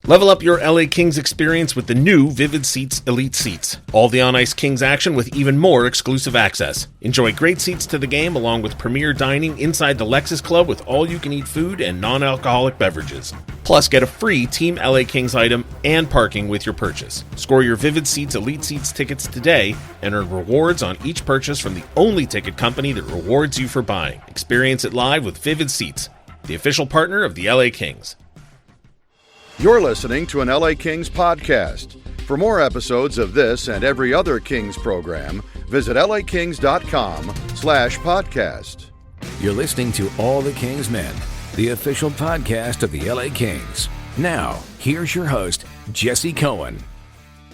Level up your LA Kings experience with the new Vivid Seats Elite Seats. All the on-ice Kings action with even more exclusive access. Enjoy great seats to the game along with premier dining inside the Lexus Club with all-you-can-eat food and non-alcoholic beverages. Plus, get a free Team LA Kings item and parking with your purchase. Score your Vivid Seats Elite Seats tickets today and earn rewards on each purchase from the only ticket company that rewards you for buying. Experience it live with Vivid Seats, the official partner of the LA Kings. You're listening to an LA Kings podcast. For more episodes of this and every other Kings program, visit lakings.com/podcast. You're listening to All the Kings Men, the official podcast of the LA Kings. Now, here's your host, Jesse Cohen.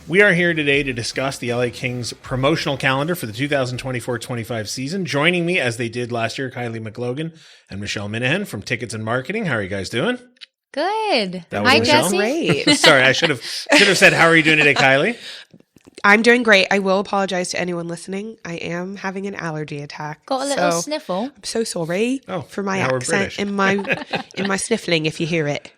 We are here today to discuss the LA Kings promotional calendar for the 2024-25 season. Joining me, as they did last year, Kylie McLogan and Michelle Minahan from Tickets and Marketing. How are you guys doing? Good. Hi, Jesse. Great. Sorry, I should have said, how are you doing today, Kylie? I'm doing great. I will apologize to anyone listening. I am having an allergy attack. Got a little sniffle. I'm so sorry for my accent and my sniffling if you hear it.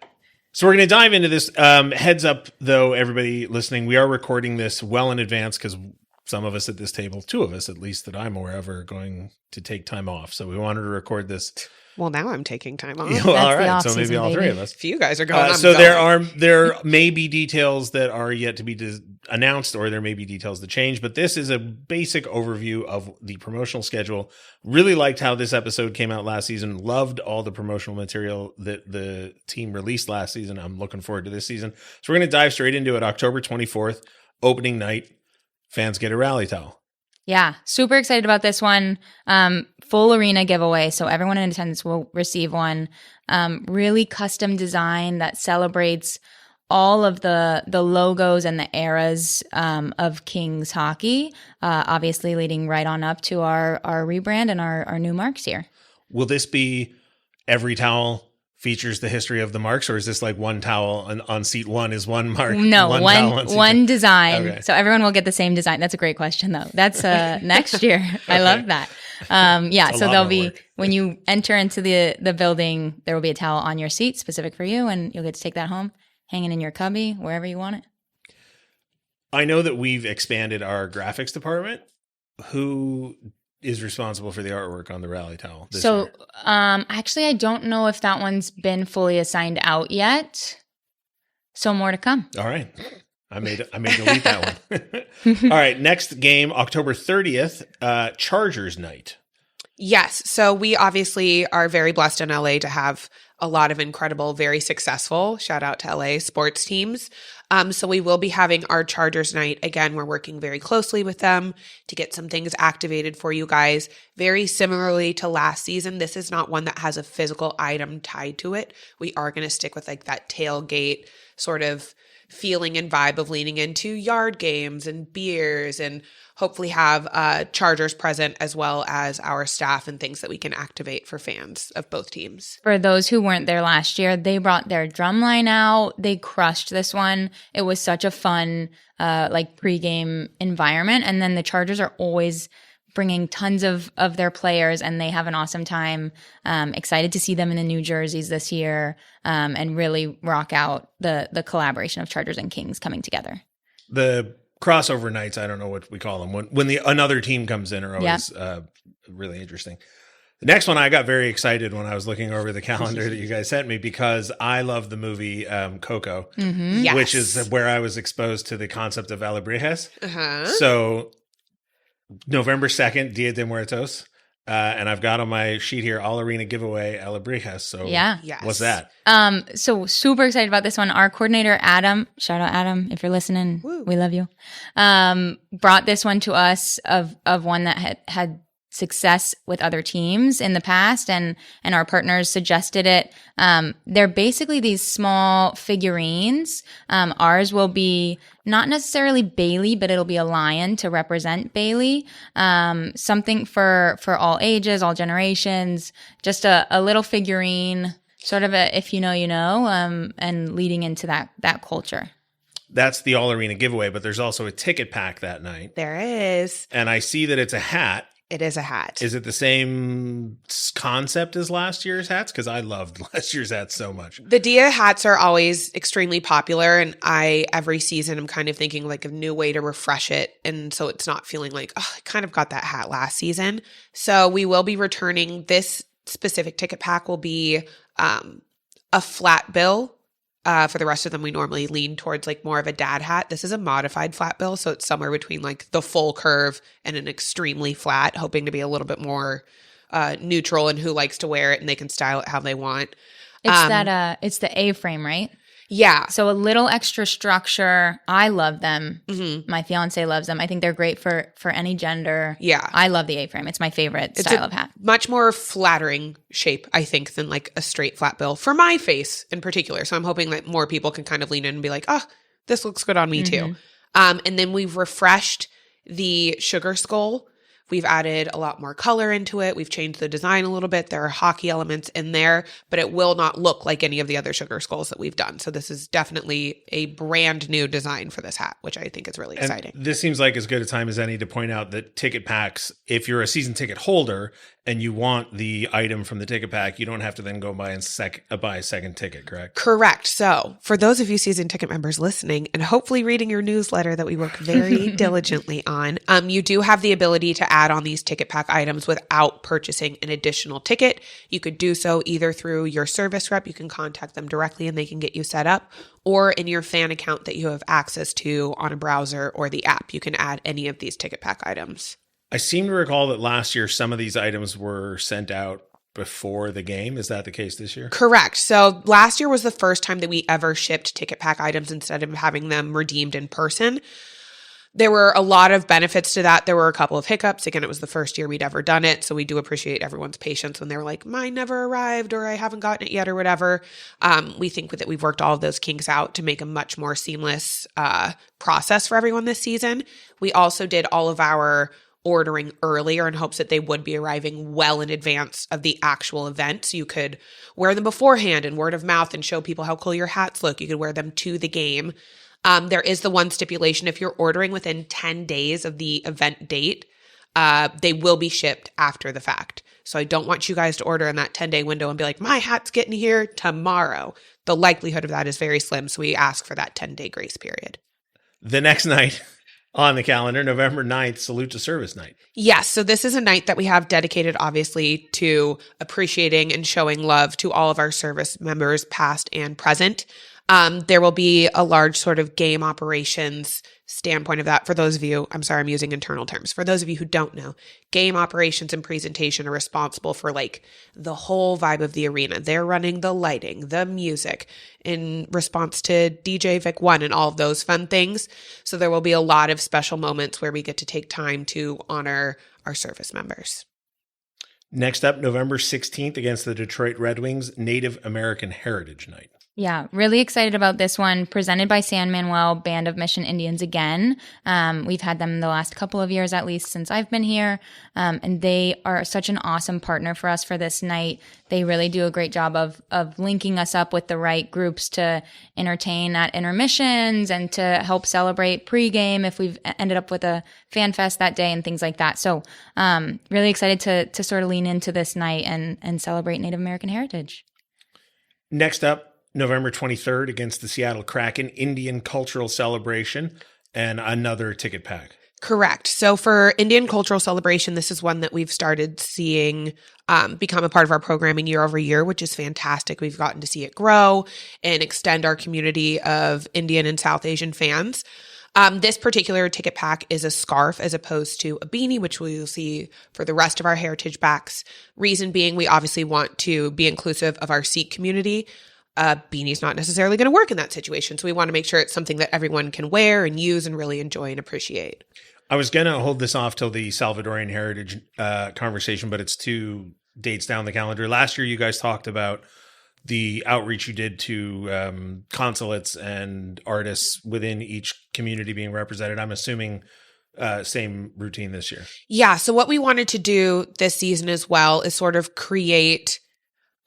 So we're going to dive into this. Heads up, though, everybody listening, we are recording this well in advance because some of us at this table, two of us at least that I'm aware of, are going to take time off. So we wanted to record this. Well, now I'm taking time off. Yeah, well, all right, so maybe all three of us. If you guys are going, so there may be details that are yet to be announced, or there may be details that change. But this is a basic overview of the promotional schedule. Really liked how this episode came out last season. Loved all the promotional material that the team released last season. I'm looking forward to this season. So we're going to dive straight into it. October 24th, opening night. Fans get a rally towel. Yeah, super excited about this one. Full arena giveaway, so everyone in attendance will receive one. Really custom design that celebrates all of the logos and the eras of Kings hockey, obviously leading right on up to our rebrand and our new marks here. Will this be every towel features the history of the marks, or is this like one towel on seat one is one mark? No, one design. Okay. So everyone will get the same design. That's a great question, though. That's next year. I love that. So there'll be, when you enter into the building, there will be a towel on your seat specific for you, and you'll get to take that home, hanging in your cubby, wherever you want it. I know that we've expanded our graphics department. Who is responsible for the artwork on the rally towel this year? Actually, I don't know if that one's been fully assigned out yet. So more to come. All right. I may delete that one. All right. Next game, October 30th, Chargers night. Yes. So we obviously are very blessed in LA to have a lot of incredible, very successful, shout out to LA sports teams. So we will be having our Chargers night. Again, we're working very closely with them to get some things activated for you guys. Very similarly to last season, this is not one that has a physical item tied to it. We are going to stick with like that tailgate sort of feeling and vibe of leaning into yard games and beers, and hopefully have Chargers present as well as our staff and things that we can activate for fans of both teams. For those who weren't there last year, they brought their drum line out. They crushed this one. It was such a fun pregame environment. And then the Chargers are always bringing tons of their players, and they have an awesome time. Excited to see them in the new jerseys this year, and really rock out the collaboration of Chargers and Kings coming together. The crossover nights, I don't know what we call them, when another team comes in, are always really interesting. The next one, I got very excited when I was looking over the calendar that you guys sent me, because I love the movie Coco, Yes. which is where I was exposed to the concept of alebrijes. Uh-huh. So November 2nd, Dia de Muertos. And I've got on my sheet here, all arena giveaway, alebrijes. So Yeah. Yes. what's that? So super excited about this one. Our coordinator, Adam, shout out Adam, if you're listening, we love you. Brought this one to us of one that had success with other teams in the past, and our partners suggested it. They're basically these small figurines. Ours will be not necessarily Bailey, but it'll be a lion to represent Bailey. Something for all ages, all generations, just a little figurine, sort of a if you know, you know, and leading into that culture. That's the all arena giveaway, but there's also a ticket pack that night. There is. And I see that it's a hat. It is a hat. Is it the same concept as last year's hats? Because I loved last year's hats so much. The Dia hats are always extremely popular, and every season I'm kind of thinking like a new way to refresh it, and so it's not feeling like, oh, I kind of got that hat last season. So we will be returning. This specific ticket pack will be a flat bill. For the rest of them, we normally lean towards like more of a dad hat. This is a modified flat bill, so it's somewhere between like the full curve and an extremely flat, hoping to be a little bit more neutral in who likes to wear it, and they can style it how they want. It's the A-frame, right? Yeah. So a little extra structure. I love them. Mm-hmm. My fiance loves them. I think they're great for any gender. Yeah. I love the A-frame. It's my favorite style of hat. Much more flattering shape, I think, than like a straight flat bill for my face in particular. So I'm hoping that more people can kind of lean in and be like, oh, this looks good on me too. And then we've refreshed the sugar skull. We've added a lot more color into it. We've changed the design a little bit. There are hockey elements in there, but it will not look like any of the other sugar skulls that we've done. So this is definitely a brand new design for this hat, which I think is really exciting. This seems like as good a time as any to point out that ticket packs, if you're a season ticket holder and you want the item from the ticket pack, you don't have to then go buy a second ticket, correct? Correct. So for those of you season ticket members listening and hopefully reading your newsletter that we work very diligently on, you do have the ability to add on these ticket pack items without purchasing an additional ticket. You could do so either through your service rep. You can contact them directly and they can get you set up, or in your fan account that you have access to on a browser or the app. You can add any of these ticket pack items. I seem to recall that last year some of these items were sent out before the game. Is that the case this year? Correct. So last year was the first time that we ever shipped ticket pack items instead of having them redeemed in person. There were a lot of benefits to that. There were a couple of hiccups. Again, it was the first year we'd ever done it. So we do appreciate everyone's patience when they were like, mine never arrived or I haven't gotten it yet or whatever. We think that we've worked all of those kinks out to make a much more seamless process for everyone this season. We also did all of our ordering earlier in hopes that they would be arriving well in advance of the actual event. So you could wear them beforehand and word of mouth and show people how cool your hats look. You could wear them to the game. There is the one stipulation: if you're ordering within 10 days of the event date, they will be shipped after the fact. So I don't want you guys to order in that 10-day window and be like, my hat's getting here tomorrow. The likelihood of that is very slim. So we ask for that 10-day grace period. The next night on the calendar, November 9th, Salute to Service Night. Yes. So this is a night that we have dedicated, obviously, to appreciating and showing love to all of our service members, past and present. There will be a large sort of game operations standpoint of that. For those of you, I'm sorry, I'm using internal terms. For those of you who don't know, game operations and presentation are responsible for like the whole vibe of the arena. They're running the lighting, the music in response to DJ Vic 1 and all of those fun things. So there will be a lot of special moments where we get to take time to honor our service members. Next up, November 16th against the Detroit Red Wings, Native American Heritage Night. Yeah, really excited about this one. Presented by San Manuel Band of Mission Indians again. We've had them the last couple of years, at least since I've been here. And they are such an awesome partner for us for this night. They really do a great job of linking us up with the right groups to entertain at intermissions and to help celebrate pregame if we've ended up with a fan fest that day and things like that. So really excited to sort of lean into this night and celebrate Native American heritage. Next up, November 23rd against the Seattle Kraken, Indian Cultural Celebration, and another ticket pack. Correct. So for Indian Cultural Celebration, this is one that we've started seeing become a part of our programming year over year, which is fantastic. We've gotten to see it grow and extend our community of Indian and South Asian fans. This particular ticket pack is a scarf as opposed to a beanie, which we will see for the rest of our heritage packs. Reason being, we obviously want to be inclusive of our Sikh community. Beanie's not necessarily going to work in that situation. So we want to make sure it's something that everyone can wear and use and really enjoy and appreciate. I was going to hold this off till the Salvadorian Heritage conversation, but it's 2 dates down the calendar. Last year, you guys talked about the outreach you did to consulates and artists within each community being represented. I'm assuming same routine this year. Yeah. So what we wanted to do this season as well is sort of create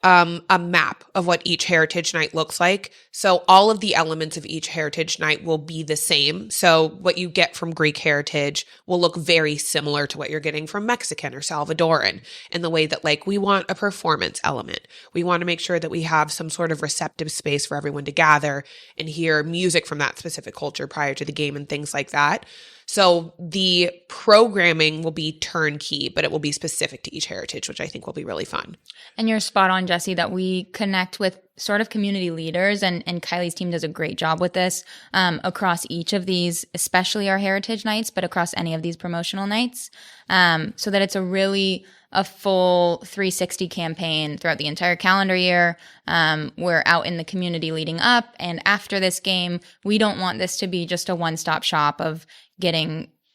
a map of what each Heritage Night looks like. So all of the elements of each Heritage Night will be the same. So what you get from Greek Heritage will look very similar to what you're getting from Mexican or Salvadoran, in the way that like we want a performance element. We want to make sure that we have some sort of receptive space for everyone to gather and hear music from that specific culture prior to the game and things like that. So the programming will be turnkey, but it will be specific to each heritage, which I think will be really fun. And you're spot on, Jesse, that we connect with sort of community leaders, and Kylie's team does a great job with this across each of these, especially our heritage nights, but across any of these promotional nights, so that it's a full 360 campaign throughout the entire calendar year. We're out in the community leading up and after this game. We don't want this to be just a one-stop shop of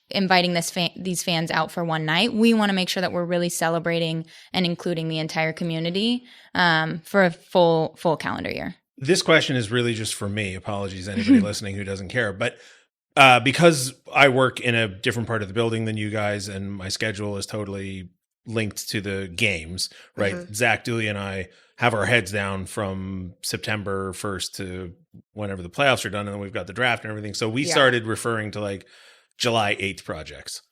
inviting these fans out for one night. We want to make sure that we're really celebrating and including the entire community for a full calendar year. This question is really just for me. Apologies, anybody listening who doesn't care. But because I work in a different part of the building than you guys, and my schedule is totally linked to the games, right? Mm-hmm. Zach Dooley and I have our heads down from September 1st to whenever the playoffs are done, and then we've got the draft and everything. So we started referring to like July 8th projects,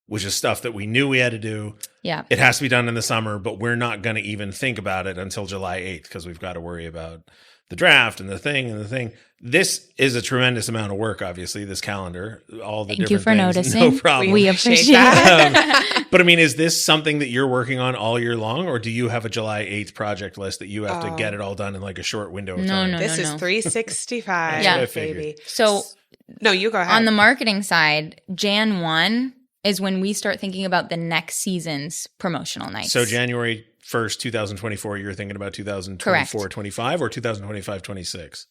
which is stuff that we knew we had to do. Yeah. It has to be done in the summer, but we're not going to even think about it until July 8th because we've got to worry about the draft and the thing. This is a tremendous amount of work, obviously, this calendar, all the Thank different you for things. noticing. No problem. We appreciate that. But I mean, is this something that you're working on all year long, or do you have a July 8th project list that you have to get it all done in like a short window of time? No. This is 365, Yeah. baby. So No, you go ahead. on the marketing side, Jan 1 is when we start thinking about the next season's promotional nights. So January 1st, 2024, you're thinking about 2024-25 or 2025-26?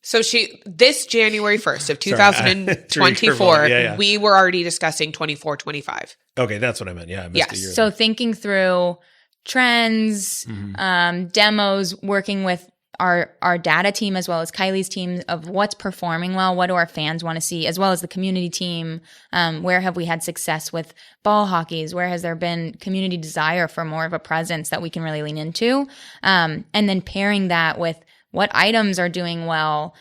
So this January 1st of 2024, we were already discussing 24-25. Okay, that's what I meant. Yeah, I missed a year. So thinking through trends, demos, working with our data team as well as Kylie's team of what's performing well, what do our fans want to see, as well as the community team. Where have we had success with ball hockeys? Where has there been community desire for more of a presence that we can really lean into? And then pairing that with what items are doing well?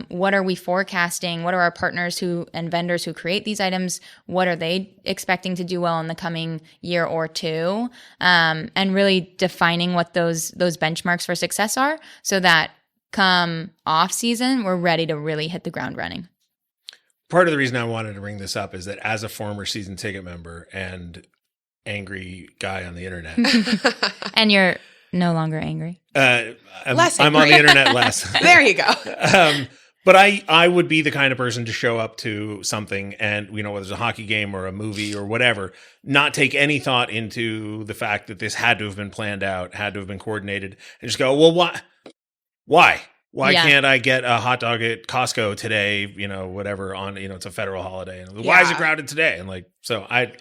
What are we forecasting? What are our partners and vendors who create these items? What are they expecting to do well in the coming year or two? And really defining what those benchmarks for success are, so that come off season, we're ready to really hit the ground running. Part of the reason I wanted to bring this up is that as a former season ticket member and angry guy on the internet, And you're no longer angry. I'm angry. on the internet less. There you go. But I would be the kind of person to show up to something and, whether it's a hockey game or a movie or whatever, not take any thought into the fact that this had to have been planned out, had to have been coordinated, and just go, well, why? Why can't I get a hot dog at Costco today? Whatever on, it's a federal holiday. And why is it crowded today? And like, so I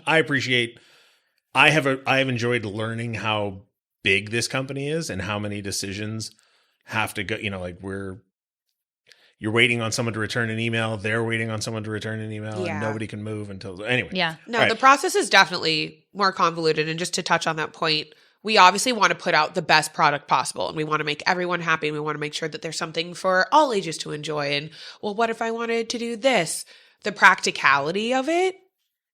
appreciate, I have enjoyed learning how big this company is and how many decisions have to go, you're waiting on someone to return an email. They're waiting on someone to return an email and nobody can move until anyway. Yeah. No, the process is definitely more convoluted. And just to touch on that point, we obviously want to put out the best product possible, and we want to make everyone happy. And we want to make sure that there's something for all ages to enjoy. And well, what if I wanted to do this? The practicality of it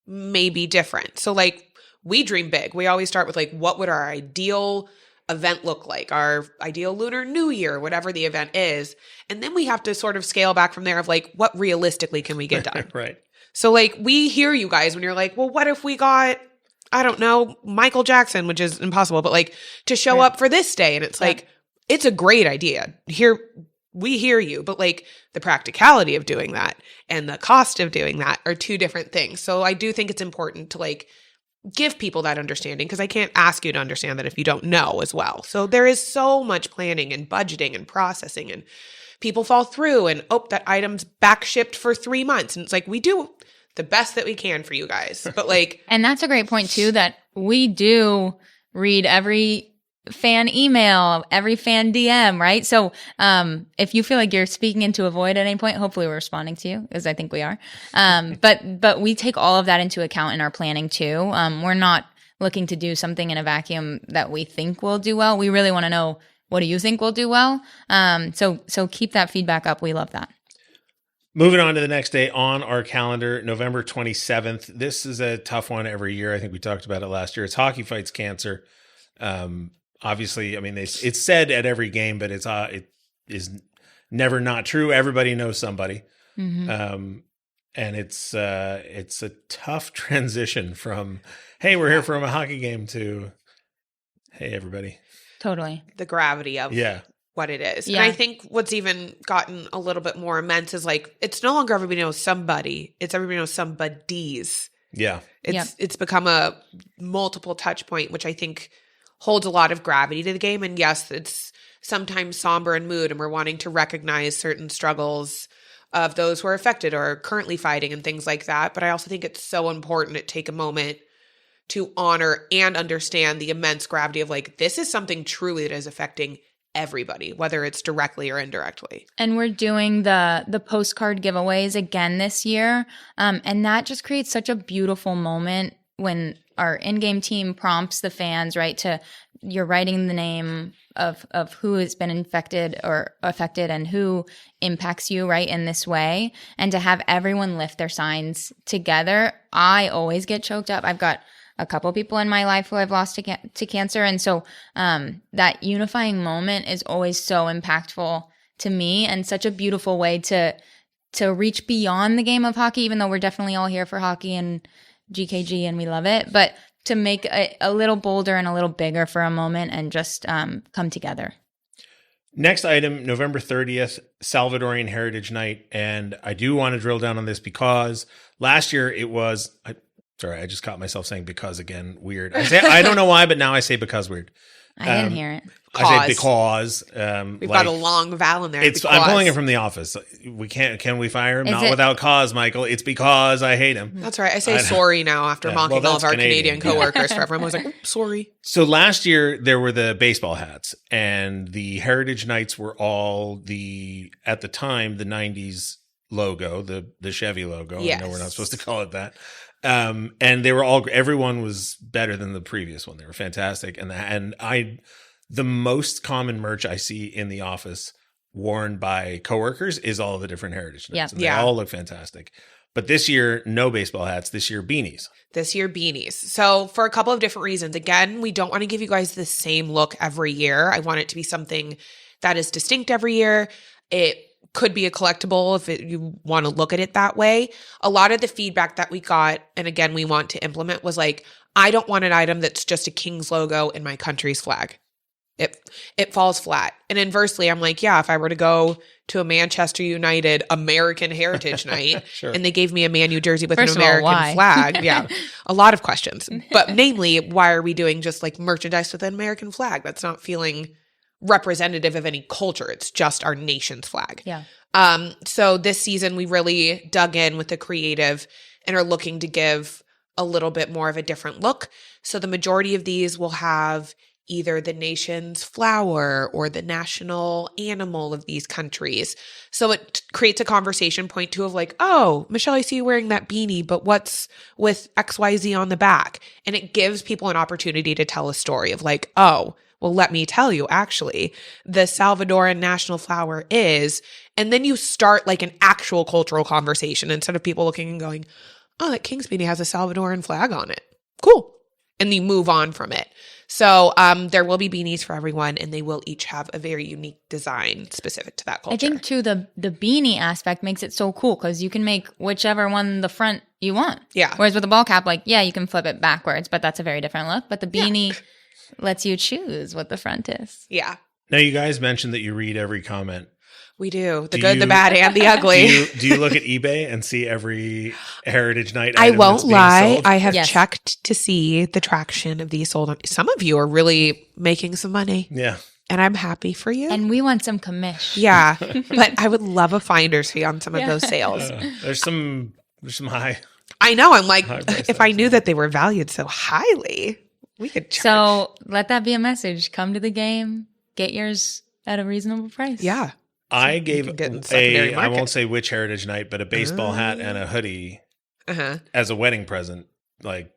may be different. So like, we dream big. We always start with like, what would our ideal event look like? Our ideal Lunar New Year, whatever the event is. And then we have to sort of scale back from there of like, what realistically can we get done? Right. So like, we hear you guys when you're like, well, what if we got, I don't know, Michael Jackson, which is impossible, but like to show up for this day. And it's like, it's a great idea. We hear you, but like the practicality of doing that and the cost of doing that are two different things. So I do think it's important to like give people that understanding, because I can't ask you to understand that if you don't know as well. So there is so much planning and budgeting and processing, and people fall through and, that item's back shipped for 3 months. And it's like, we do the best that we can for you guys. But like, and that's a great point too, that we do read every fan email, every fan DM, right? So if you feel like you're speaking into a void at any point, hopefully we're responding to you, because I think we are. But we take all of that into account in our planning too. We're not looking to do something in a vacuum that we think will do well. We really want to know, what do you think will do well? So keep that feedback up. We love that. Moving on to the next day on our calendar, November 27th. This is a tough one every year. I think we talked about it last year. It's Hockey Fights Cancer. Obviously, I mean, it's said at every game, but it is never not true. Everybody knows somebody. And it's a tough transition from, hey, we're here from a hockey game to, hey, everybody. Totally. The gravity of what it is. Yeah. And I think what's even gotten a little bit more immense is like, it's no longer everybody knows somebody. It's everybody knows somebody's. Yeah. It's become a multiple touch point, which I think holds a lot of gravity to the game. And yes, it's sometimes somber in mood, and we're wanting to recognize certain struggles of those who are affected or are currently fighting and things like that. But I also think it's so important to take a moment to honor and understand the immense gravity of like, this is something truly that is affecting everybody, whether it's directly or indirectly. And we're doing the postcard giveaways again this year. And that just creates such a beautiful moment when our in-game team prompts the fans, right, you're writing the name of who has been infected or affected and who impacts you, right, in this way. And to have everyone lift their signs together, I always get choked up. I've got a couple people in my life who I've lost to cancer. And so that unifying moment is always so impactful to me, and such a beautiful way to reach beyond the game of hockey, even though we're definitely all here for hockey and GKG and we love it, but to make a little bolder and a little bigger for a moment and just come together. Next item, November 30th, Salvadorian Heritage Night. And I do want to drill down on this because last year it was... Sorry, I just caught myself saying because again. Weird. I don't know why, but now I say because weird. I didn't hear it. I say because. We've got a long vowel in there. I'm pulling it from The Office. We can't. Can we fire him? Not without cause, Michael. It's because I hate him. That's right. I say sorry now after mocking all of our Canadian coworkers. For everyone was like, sorry. So last year there were the baseball hats, and the Heritage Nights were all at the time, the 90s logo, the Chevy logo. Yes. I know we're not supposed to call it that. And they were everyone was better than the previous one. They were fantastic. The most common merch I see in the office worn by coworkers is all of the different Heritage Nights. And they all look fantastic. But this year, no baseball hats. This year, beanies. So for a couple of different reasons. Again, we don't want to give you guys the same look every year. I want it to be something that is distinct every year. It could be a collectible if you want to look at it that way. A lot of the feedback that we got, and again, we want to implement, was like, I don't want an item that's just a Kings logo in my country's flag. It falls flat. And inversely, I'm like, yeah, if I were to go to a Manchester United American Heritage Night Sure. and they gave me a Man U jersey with an American flag, a lot of questions. But namely, why are we doing just like merchandise with an American flag? That's not feeling representative of any culture. It's just our nation's flag. Yeah. So this season, we really dug in with the creative and are looking to give a little bit more of a different look. So the majority of these will have either the nation's flower or the national animal of these countries. So it creates a conversation point too of like, oh, Michelle, I see you wearing that beanie, but what's with XYZ on the back? And it gives people an opportunity to tell a story of like, oh, well, let me tell you, actually, the Salvadoran national flower is, and then you start like an actual cultural conversation instead of people looking and going, oh, that King's beanie has a Salvadoran flag on it. Cool. And you move on from it. So there will be beanies for everyone, and they will each have a very unique design specific to that culture. I think, too, the beanie aspect makes it so cool because you can make whichever one the front you want. Yeah. Whereas with a ball cap, like, yeah, you can flip it backwards, but that's a very different look. But the beanie lets you choose what the front is. Yeah. Now, you guys mentioned that you read every comment. We do. The good, the bad, and the ugly. Do you look at eBay and see every Heritage Night I item won't that's being lie. sold? I have checked to see the traction of these sold. Some of you are really making some money. Yeah. And I'm happy for you. And we want some commish. Yeah. But I would love a finder's fee on some of those sales. There's some high. I know. I'm like, price if I knew that they were valued so highly, we could charge. So let that be a message. Come to the game. Get yours at a reasonable price. Yeah. I gave get in secondary I market. won't say which Heritage Night, but a baseball hat and a hoodie as a wedding present, like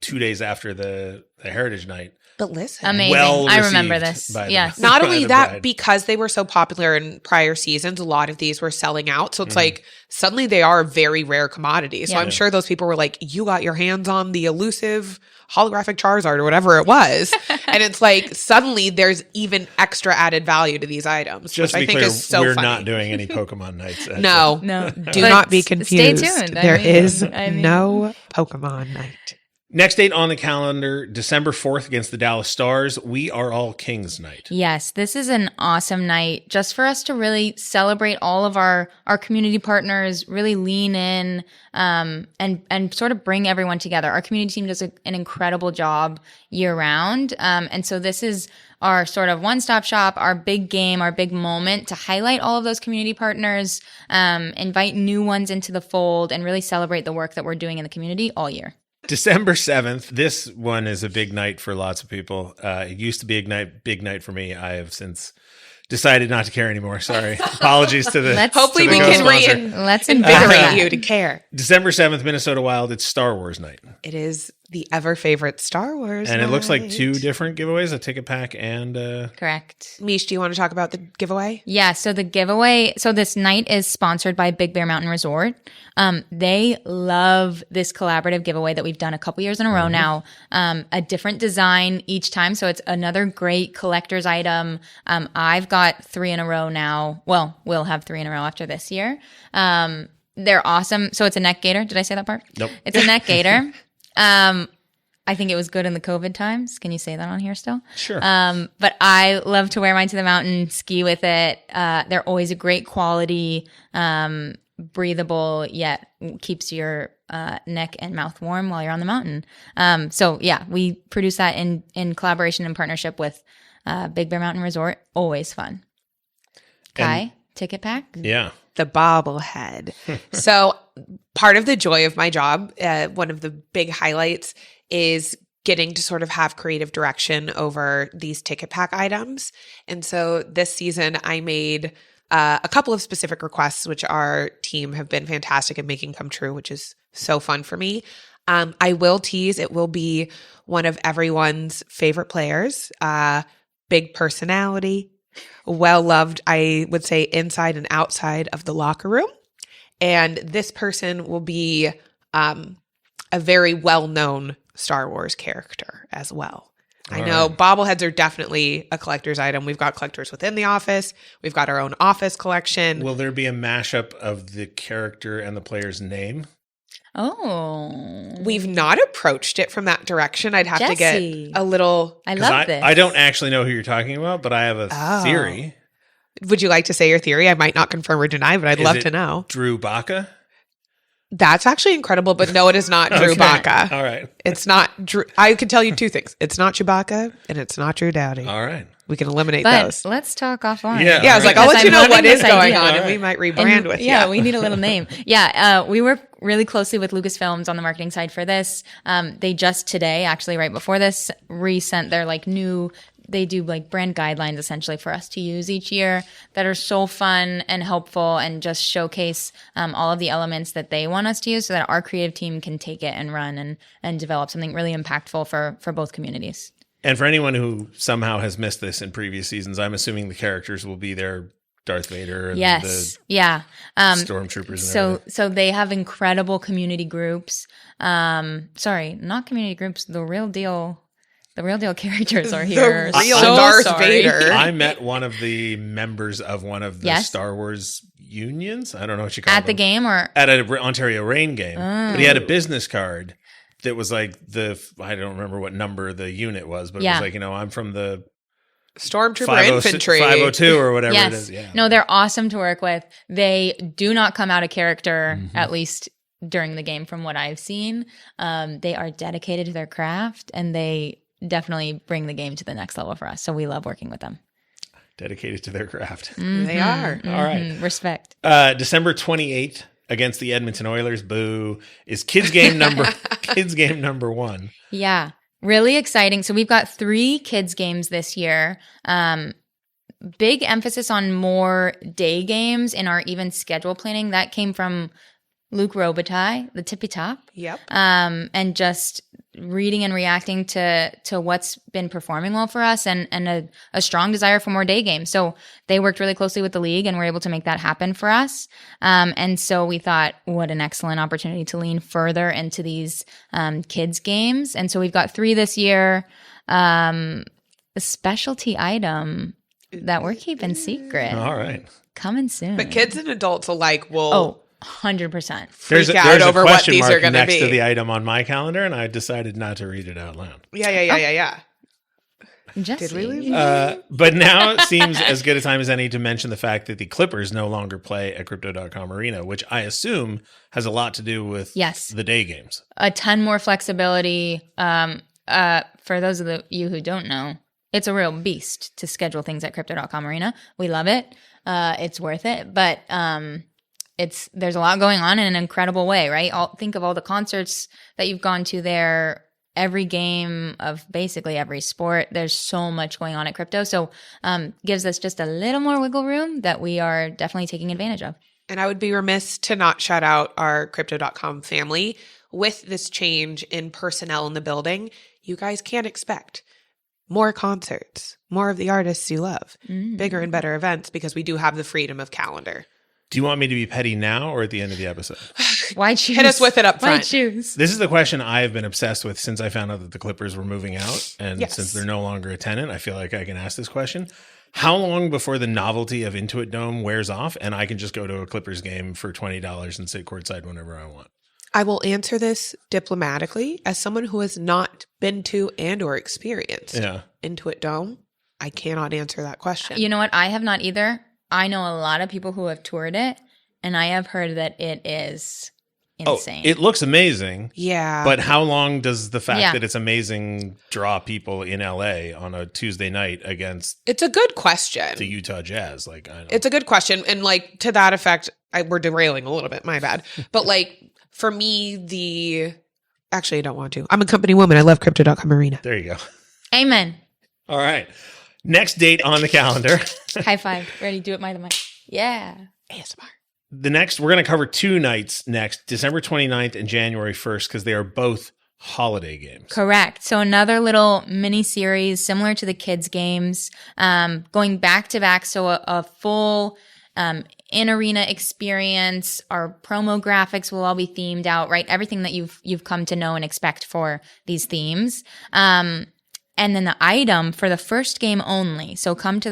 2 days after the Heritage Night. But listen, Amazing. Well I remember received this. by the- Yes. not by only the that, bride. because they were so popular in prior seasons, a lot of these were selling out. So it's like suddenly they are a very rare commodity. So Yeah. I'm sure those people were like, you got your hands on the elusive holographic Charizard or whatever it was. And it's like suddenly there's even extra added value to these items, Just which to be I think clear, is so we're funny. not doing any Pokemon nights. No, No. do But not be stay confused. tuned. There is I mean- no Pokemon night. Next date on the calendar, December 4th against the Dallas Stars. We Are All Kings Night. Yes, this is an awesome night just for us to really celebrate all of our community partners, really lean in and sort of bring everyone together. Our community team does an incredible job year round. And so this is our sort of one-stop shop, our big game, our big moment to highlight all of those community partners, invite new ones into the fold, and really celebrate the work that we're doing in the community all year. December 7th. This one is a big night for lots of people. It used to be a big night for me. I have since decided not to care anymore. Sorry. Apologies to the Hopefully to the we can co-sponsor. Let's invigorate you to care. December 7th, Minnesota Wild. It's Star Wars night. It is the ever favorite Star Wars And it looks like night. 2 different giveaways, a ticket pack and Correct. Mish, do you want to talk about the giveaway? Yeah, so the giveaway, so this night is sponsored by Big Bear Mountain Resort. They love this collaborative giveaway that we've done a couple years in a row now. A different design each time, so it's another great collector's item. I've got 3 in a row now. Well, we'll have 3 in a row after this year. They're awesome. So it's a neck gaiter. Did I say that part? Nope. It's a neck gaiter. I think it was good in the COVID times. Can you say that on here still? Sure. But I love to wear mine to the mountain, ski with it. They're always a great quality, breathable, yet keeps your neck and mouth warm while you're on the mountain. So yeah, we produce that in collaboration and partnership with Big Bear Mountain Resort. Always fun. Kai, ticket pack? Yeah. The bobblehead. So part of the joy of my job, one of the big highlights is getting to sort of have creative direction over these ticket pack items. And so this season I made a couple of specific requests, which our team have been fantastic at making come true, which is so fun for me. I will tease, it will be one of everyone's favorite players, big personality, well-loved, I would say, inside and outside of the locker room. And this person will be a very well-known Star Wars character as well. I know bobbleheads are definitely a collector's item. We've got collectors within the office. We've got our own office collection. Will there be a mashup of the character and the player's name? Oh. We've not approached it from that direction. I'd have to Jesse. get a little... I 'Cause love this. I don't actually know who you're talking about, but I have a Oh. theory. Would you like to say your theory? I might not confirm or deny, but I'd Is love it to know. Drew Baca? That's actually incredible, but no, it is not Drew Okay. Baca. All right. It's not Drew. I can tell you 2 things. It's not Chewbacca, and it's not Drew Dowdy. All right. We can eliminate but those. let's talk offline. Yeah. Yeah, I was like, I'll Because let you I'm know what loving is this going idea. on, and All we right. might rebrand And, with you. yeah, we need a little name. Yeah, we work really closely with Lucasfilms on the marketing side for this. They just today, actually right before this, resent their they do brand guidelines essentially for us to use each year that are so fun and helpful and just showcase all of the elements that they want us to use so that our creative team can take it and run and develop something really impactful for both communities. And for anyone who somehow has missed this in previous seasons, I'm assuming the characters will be there. Darth Vader and Yes. the Yeah. stormtroopers and everything. So they have incredible community groups. Sorry, not community groups. The real deal characters are here. The real So Darth sorry. Vader. I met one of the members of one of the Yes. Star Wars unions. I don't know what you call At the them. game or At an Ontario Reign game. But he had a business card that was I don't remember what number the unit was, but Yeah. it was I'm from the Stormtrooper 506 infantry. 502 or whatever yes. it is. Yeah. No, they're awesome to work with. They do not come out of character, at least during the game from what I've seen. They are dedicated to their craft and they definitely bring the game to the next level for us. So we love working with them. Dedicated to their craft. They are. All right. Respect. December 28th against the Edmonton Oilers, boo, is kids game number 1. Yeah. Really exciting. So we've got 3 kids games this year. Big emphasis on more day games in our even schedule planning. That came from Luke Robitaille, the Tippy Top. Yep. And just reading and reacting to what's been performing well for us, and a strong desire for more day games. So they worked really closely with the league and were able to make that happen for us. And so we thought, what an excellent opportunity to lean further into these kids games. And so we've got 3 this yeyear. A specialty item that we're keeping secret. All right. Coming soon. But kids and adults alike will 100%. freak out over what these are going to next be. to the item on my calendar, and I decided not to read it out loud. Yeah. Jesse. Did we leave? But now it seems as good a time as any to mention the fact that the Clippers no longer play at Crypto.com Arena, which I assume has a lot to do with the day games. A ton more flexibility. For those of you who don't know, it's a real beast to schedule things at Crypto.com Arena. We love it. It's worth it. But there's a lot going on in an incredible way, right? Think of all the concerts that you've gone to there, every game of basically every sport. There's so much going on at Crypto. So gives us just a little more wiggle room that we are definitely taking advantage of. And I would be remiss to not shout out our Crypto.com family. With this change in personnel in the building, you guys can't expect more concerts, more of the artists you love, bigger and better events, because we do have the freedom of calendar. Do you want me to be petty now or at the end of the episode? Why choose? Hit us with it up front. Why choose? This is the question I have been obsessed with since I found out that the Clippers were moving out. And since they're no longer a tenant, I feel like I can ask this question. How long before the novelty of Intuit Dome wears off and I can just go to a Clippers game for $20 and sit courtside whenever I want? I will answer this diplomatically as someone who has not been to and or experienced Intuit Dome. I cannot answer that question. You know what? I have not either. I know a lot of people who have toured it, and I have heard that it is insane. Oh, it looks amazing. Yeah. But how long does the fact that it's amazing draw people in LA on a Tuesday night against It's a good question. the Utah Jazz? Like, I don't know. It's a good question. And like to that effect, we're derailing a little bit. My bad. But like for me, actually, I don't want to. I'm a company woman. I love Crypto.com Arena. There you go. Amen. All right. Next date on the calendar. High five. Ready? Do it by the mic. Yeah. ASMR. We're going to cover 2 nights next, December 29th and January 1st, because they are both holiday games. Correct. So another little mini series similar to the kids games, going back to back. So a full in-arena experience. Our promo graphics will all be themed out, right? Everything that you've come to know and expect for these themes. And then the item for the first game only. So come to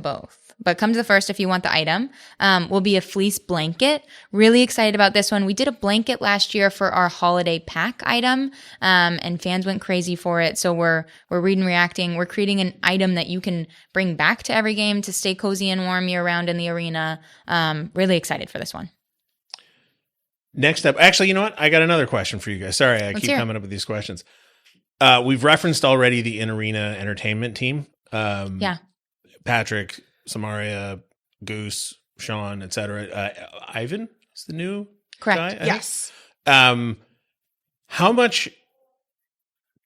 both. But come to the first if you want the item, will be a fleece blanket. Really excited about this one. We did a blanket last year for our holiday pack item, and fans went crazy for it. So we're reading, reacting. We're creating an item that you can bring back to every game to stay cozy and warm year round in the arena. Really excited for this one. Next up, actually, you know what? I got another question for you guys. Sorry, I keep coming up with these questions. We've referenced already the in-arena entertainment team. Patrick, Samaria, Goose, Sean, etc. Ivan is the new Correct. guy? Yes. How much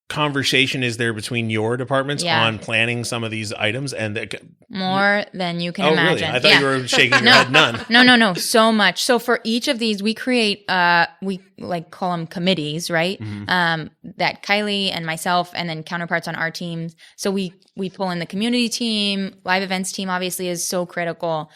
conversation is there between your departments on planning some of these items? And more than you can imagine. Really? I thought you were shaking your head. None. No. So much. So for each of these, we create, we like call them committees, right? Mm-hmm. That Kylie and myself and then counterparts on our teams. So we pull in the community team, live events team obviously is so critical.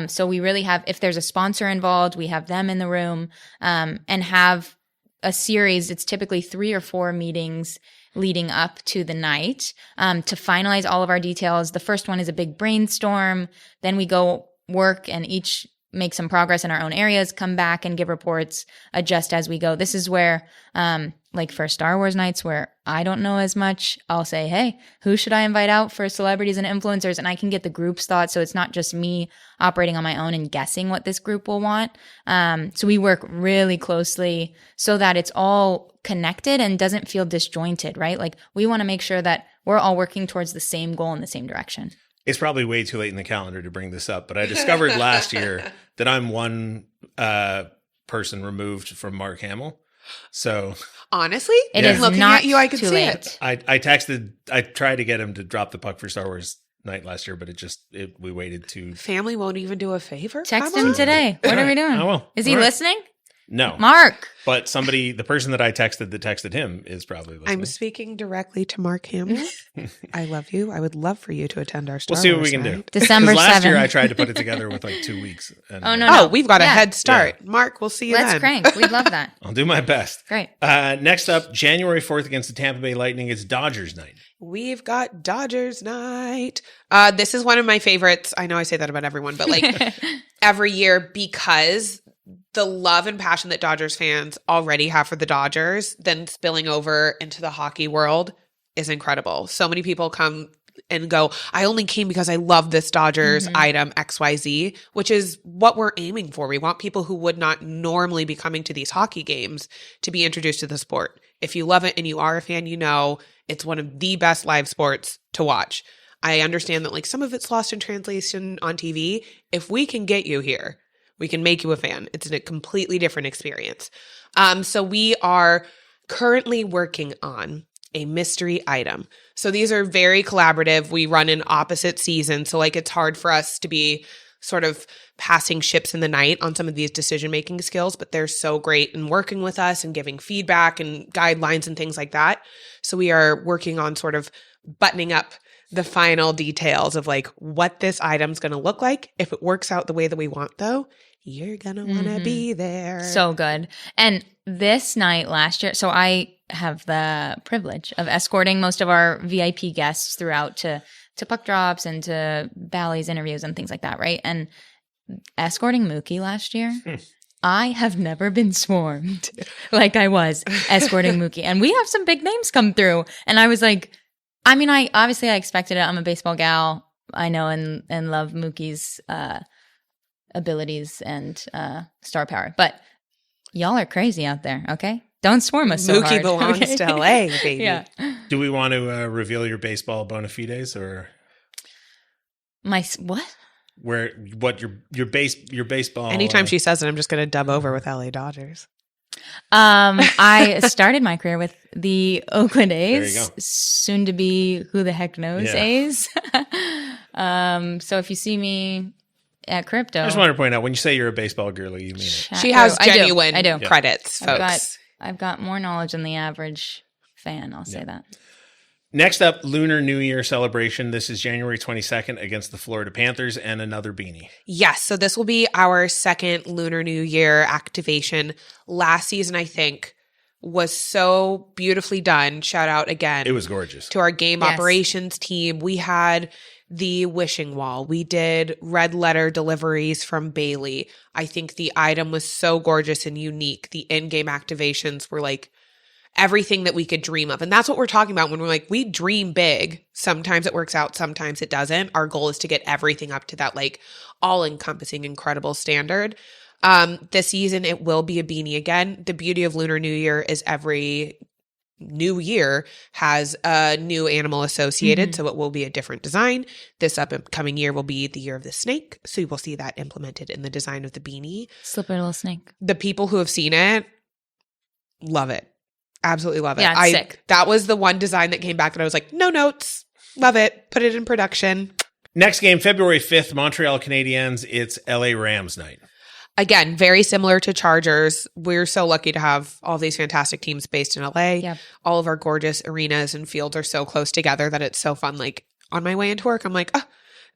So we really have, if there's a sponsor involved, we have them in the room, and have a series. It's typically 3 or 4 meetings leading up to the night, to finalize all of our details. The first one is a big brainstorm. Then we go work and each make some progress in our own areas, come back and give reports, adjust as we go. This is where, like for Star Wars nights where I don't know as much, I'll say, hey, who should I invite out for celebrities and influencers? And I can get the group's thoughts. So it's not just me operating on my own and guessing what this group will want. So we work really closely so that it's all connected and doesn't feel disjointed, right? Like we want to make sure that we're all working towards the same goal in the same direction. It's probably way too late in the calendar to bring this up, but I discovered last year that I'm one person removed from Mark Hamill. So honestly, it is looking not at you, I could too see late. it. I tried to get him to drop the puck for Star Wars night last year, but we waited too. Family won't even do a favor. Text Come him on. today. What are we doing? I will. Is he listening? No. Mark. But the person that I texted that texted him is probably listening. I'm speaking directly to Mark Hamill. I love you. I would love for you to attend our Star We'll see what Wars we can do. night. December 7th. Last year I tried to put it together with like 2 weeks. And No. We've got a Yeah. head start. Mark, we'll see you Let's then. crank. We'd love that. I'll do my best. Great. Next up, January 4th against the Tampa Bay Lightning, it's Dodgers night. We've got Dodgers night. This is one of my favorites. I know I say that about everyone, but like every year, because the love and passion that Dodgers fans already have for the Dodgers, then spilling over into the hockey world is incredible. So many people come and go, I only came because I love this Dodgers item XYZ, which is what we're aiming for. We want people who would not normally be coming to these hockey games to be introduced to the sport. If you love it and you are a fan, you know it's one of the best live sports to watch. I understand that like some of it's lost in translation on TV. If we can get you here, we can make you a fan. It's a completely different experience. So we are currently working on a mystery item. So these are very collaborative. We run in opposite seasons. So like it's hard for us to be sort of passing ships in the night on some of these decision-making skills, but they're so great in working with us and giving feedback and guidelines and things like that. So we are working on sort of buttoning up the final details of like what this item's going to look like. If it works out the way that we want though, you're going to want to be there. So good. And this night last year, so I have the privilege of escorting most of our VIP guests throughout to puck drops and to Bally's interviews and things like that, right? And escorting Mookie last year, I have never been swarmed like I was escorting Mookie. And we have some big names come through. And I was like, I mean, I expected it. I'm a baseball gal. I know and love Mookie's abilities and star power. But y'all are crazy out there, okay? Don't swarm us so hard. Mookie belongs okay? to LA, baby. Yeah. Do we want to reveal your baseball bona fides or What? what your baseball? Anytime she says it, I'm just going to dub over with LA Dodgers. I started my career with the Oakland A's, There you go. soon to be who the heck knows Yeah. A's. So if you see me at crypto, I just wanted to point out when you say you're a baseball girly, you mean it. She has I do. genuine I do. credits, folks. I've got more knowledge than the average fan. I'll say that. Next up, Lunar New Year celebration. This is January 22nd against the Florida Panthers and another beanie. Yes, so this will be our second Lunar New Year activation. Last season, I think, was so beautifully done. Shout out again. It was gorgeous. To our game Yes. operations team. We had the wishing wall. We did red letter deliveries from Bailey. I think the item was so gorgeous and unique. The in-game activations were like everything that we could dream of. And that's what we're talking about when we're like, we dream big. Sometimes it works out, sometimes it doesn't. Our goal is to get everything up to that like all-encompassing, incredible standard. This season, it will be a beanie again. The beauty of Lunar New Year is every new year has a new animal associated, so it will be a different design. This upcoming year will be the year of the snake, so you will see that implemented in the design of the beanie. Slippery little snake. The people who have seen it love it. Absolutely love it. Yeah, it's sick. That was the one design that came back that I was like, no notes. Love it. Put it in production. Next game, February 5th, Montreal Canadiens. It's LA Rams night. Again, very similar to Chargers. We're so lucky to have all these fantastic teams based in LA. Yep. All of our gorgeous arenas and fields are so close together that it's so fun. Like on my way into work, I'm like, oh,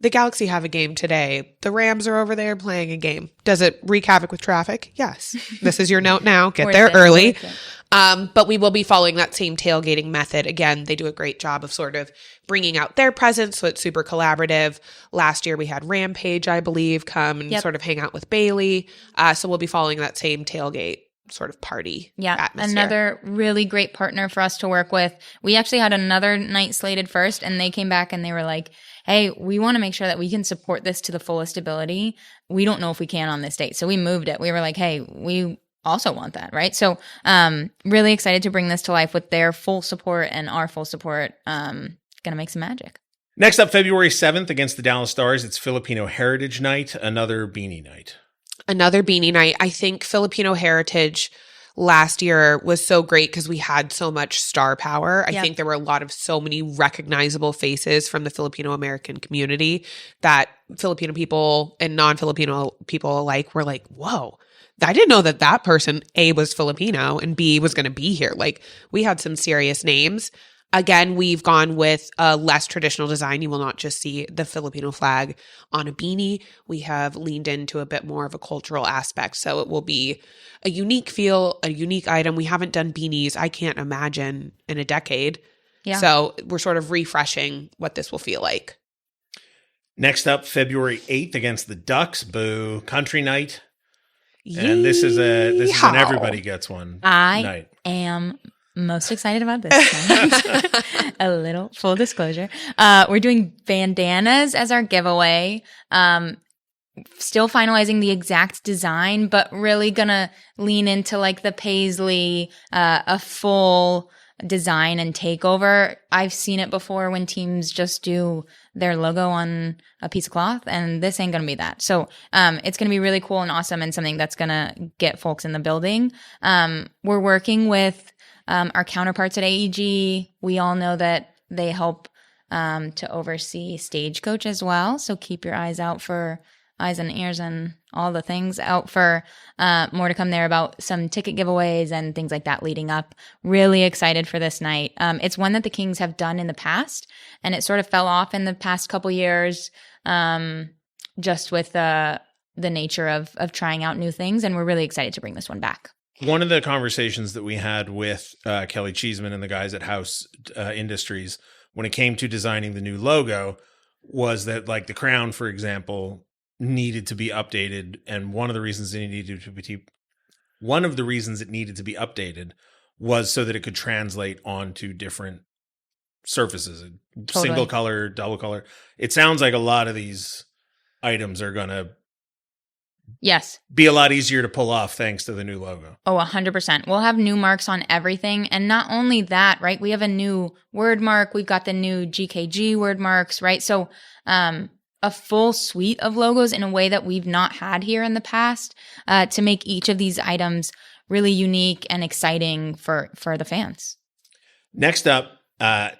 the Galaxy have a game today. The Rams are over there playing a game. Does it wreak havoc with traffic? Yes. This is your note now. Get Worth there it, early. worth it. But we will be following that same tailgating method. Again, they do a great job of sort of bringing out their presence, so it's super collaborative. Last year we had Rampage, I believe, come and sort of hang out with Bailey. So we'll be following that same tailgate sort of party atmosphere. Another really great partner for us to work with. We actually had another night slated first, and they came back and they were like, hey, we want to make sure that we can support this to the fullest ability. We don't know if we can on this date. So we moved it. We were like, hey, we also want that, right? So really excited to bring this to life with their full support and our full support. Gonna make some magic. Next up, February 7th against the Dallas Stars. It's Filipino Heritage Night, another beanie night. Another beanie night. I think Filipino heritage, last year was so great because we had so much star power. I Yep. think there were so many recognizable faces from the Filipino American community that Filipino people and non-Filipino people alike were like, whoa, I didn't know that person, A, was Filipino and B, was going to be here. Like, we had some serious names. Again, we've gone with a less traditional design. You will not just see the Filipino flag on a beanie. We have leaned into a bit more of a cultural aspect. So it will be a unique feel, a unique item. We haven't done beanies, I can't imagine, in a decade. Yeah. So we're sort of refreshing what this will feel like. Next up, February 8th against the Ducks. Boo. Country night. And this is an Yeehaw. everybody gets one I night. am most excited about this one. A little full disclosure. We're doing bandanas as our giveaway. Still finalizing the exact design, but really gonna lean into like the paisley, a full design and takeover. I've seen it before when teams just do their logo on a piece of cloth, and this ain't gonna be that. So it's gonna be really cool and awesome, and something that's gonna get folks in the building. We're working with our counterparts at AEG. We all know that they help to oversee Stagecoach as well. So keep your eyes and ears and all the things out for more to come there about some ticket giveaways and things like that leading up. Really excited for this night. It's one that the Kings have done in the past, and it sort of fell off in the past couple years just with the nature of trying out new things. And we're really excited to bring this one back. One of the conversations that we had with Kelly Cheeseman and the guys at House Industries when it came to designing the new logo was that, like, the crown, for example, needed to be updated, and one of the reasons it needed to be updated was so that it could translate onto different surfaces, Totally. single color, double color. It sounds like a lot of these items are going to Yes. be a lot easier to pull off thanks to the new logo. Oh, 100%. We'll have new marks on everything. And not only that, right? We have a new word mark. We've got the new GKG word marks, right? So a full suite of logos in a way that we've not had here in the past to make each of these items really unique and exciting for the fans. Next up,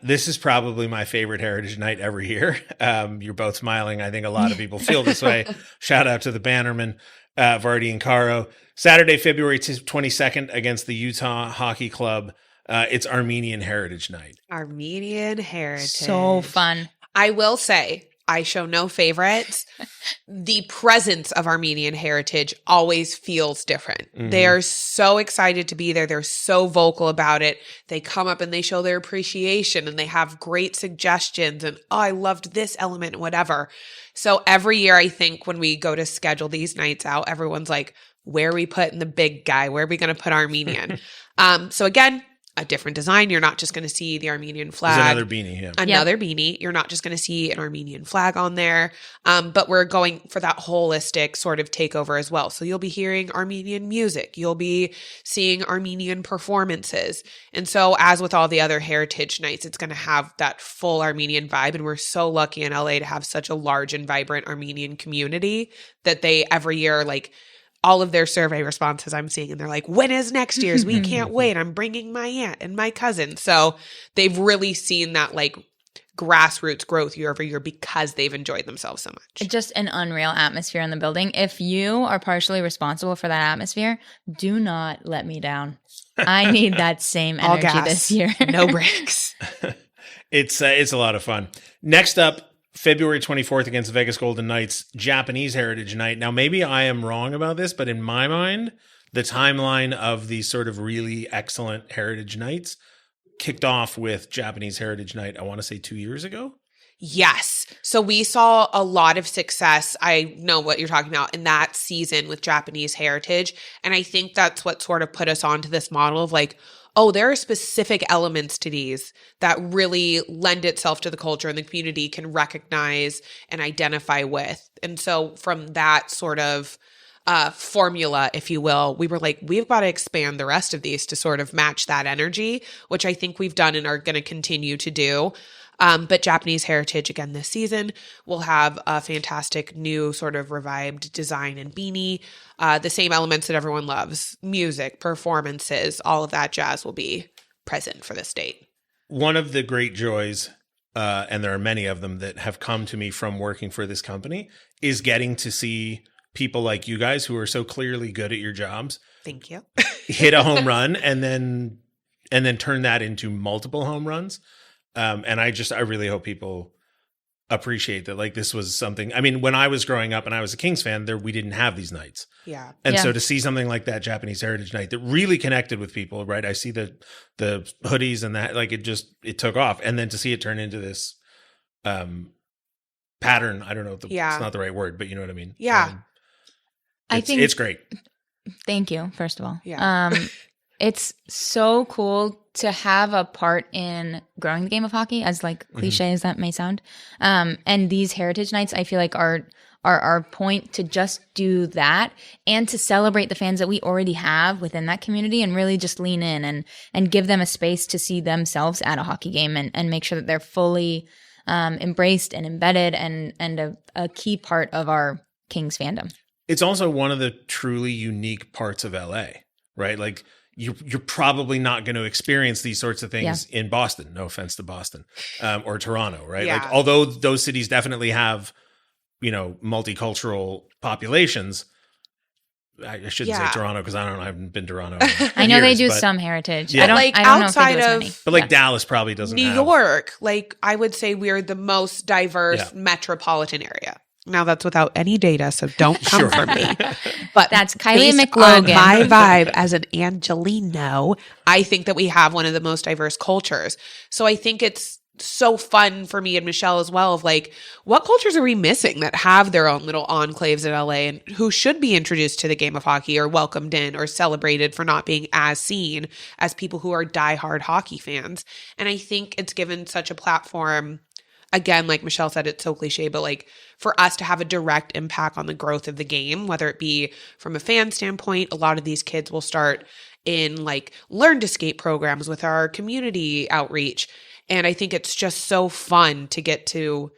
this is probably my favorite Heritage Night every year. You're both smiling. I think a lot of people feel this way. Shout out to the Bannermen, Vardy and Caro. Saturday, February 22nd against the Utah Hockey Club. It's Armenian Heritage Night. Armenian heritage. So fun. I will say, I show no favorites. The presence of Armenian heritage always feels different. Mm-hmm. They are so excited to be there. They're so vocal about it. They come up and they show their appreciation and they have great suggestions and, oh, I loved this element, whatever. So every year, I think when we go to schedule these nights out, everyone's like, where are we putting the big guy? Where are we going to put Armenian? So again, a different design. You're not just going to see the Armenian flag. There's another beanie, yeah. Another beanie. You're not just going to see an Armenian flag on there, but we're going for that holistic sort of takeover as well. So you'll be hearing Armenian music. You'll be seeing Armenian performances. And so as with all the other heritage nights, it's going to have that full Armenian vibe. And we're so lucky in LA to have such a large and vibrant Armenian community that they every year, like, all of their survey responses I'm seeing, and they're like, when is next year's? We can't wait. I'm bringing my aunt and my cousin. So they've really seen that like grassroots growth year over year because they've enjoyed themselves so much. Just an unreal atmosphere in the building. If you are partially responsible for that atmosphere, do not let me down. I need that same All energy gas, this year. no breaks. It's a lot of fun. Next up, February 24th against the Vegas Golden Knights, Japanese Heritage Night. Now, maybe I am wrong about this, but in my mind, the timeline of these sort of really excellent Heritage Nights kicked off with Japanese Heritage Night, I want to say 2 years ago. Yes. So we saw a lot of success. I know what you're talking about in that season with Japanese heritage. And I think that's what sort of put us onto this model of like, oh, there are specific elements to these that really lend itself to the culture and the community can recognize and identify with. And so from that sort of formula, if you will, we were like, we've got to expand the rest of these to sort of match that energy, which I think we've done and are going to continue to do. But Japanese Heritage again this season will have a fantastic new sort of revived design and beanie. The same elements that everyone loves, music, performances, all of that jazz will be present for this date. One of the great joys, and there are many of them that have come to me from working for this company, is getting to see people like you guys who are so clearly good at your jobs. Thank you. Hit a home run and then turn that into multiple home runs. And I really hope people appreciate that. Like, this was something, I mean, when I was growing up and I was a Kings fan, we didn't have these nights. Yeah. And so to see something like that Japanese Heritage Night that really connected with people, right? I see the hoodies and that, like, it took off. And then to see it turn into this pattern, I don't know if it's not the right word, but you know what I mean? Yeah. I think it's great. Thank you, first of all. Yeah. It's so cool to have a part in growing the game of hockey, as like cliche as that may sound. And these Heritage Nights, I feel like are our point to just do that and to celebrate the fans that we already have within that community and really just lean in and give them a space to see themselves at a hockey game and make sure that they're fully embraced and embedded and a key part of our Kings fandom. It's also one of the truly unique parts of LA, right? Like, you're probably not going to experience these sorts of things in Boston. No offense to Boston, or Toronto, right? Yeah. Like, although those cities definitely have, multicultural populations. I shouldn't say Toronto because I haven't been to Toronto. I know they do some heritage. Yeah. I don't outside know if they do as many. But like Dallas probably doesn't New have. York, like I would say we're the most diverse metropolitan area. Now that's without any data, so don't come for me. But that's Kylie based McLogan. On my vibe as an Angelino, I think that we have one of the most diverse cultures. So I think it's so fun for me and Michelle as well of like, what cultures are we missing that have their own little enclaves in LA and who should be introduced to the game of hockey or welcomed in or celebrated for not being as seen as people who are diehard hockey fans. And I think it's given such a platform. Again, like Michelle said, it's so cliche, but like for us to have a direct impact on the growth of the game, whether it be from a fan standpoint, a lot of these kids will start in like learn to skate programs with our community outreach. And I think it's just so fun to get to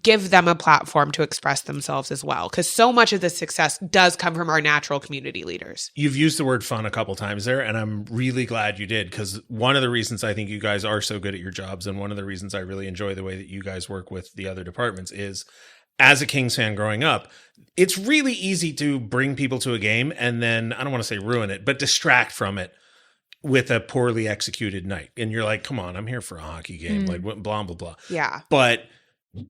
give them a platform to express themselves as well. Because so much of the success does come from our natural community leaders. You've used the word fun a couple times there, and I'm really glad you did, because one of the reasons I think you guys are so good at your jobs and one of the reasons I really enjoy the way that you guys work with the other departments is, as a Kings fan growing up, it's really easy to bring people to a game and then, I don't want to say ruin it, but distract from it with a poorly executed night. And you're like, come on, I'm here for a hockey game, like blah, blah, blah. Yeah. But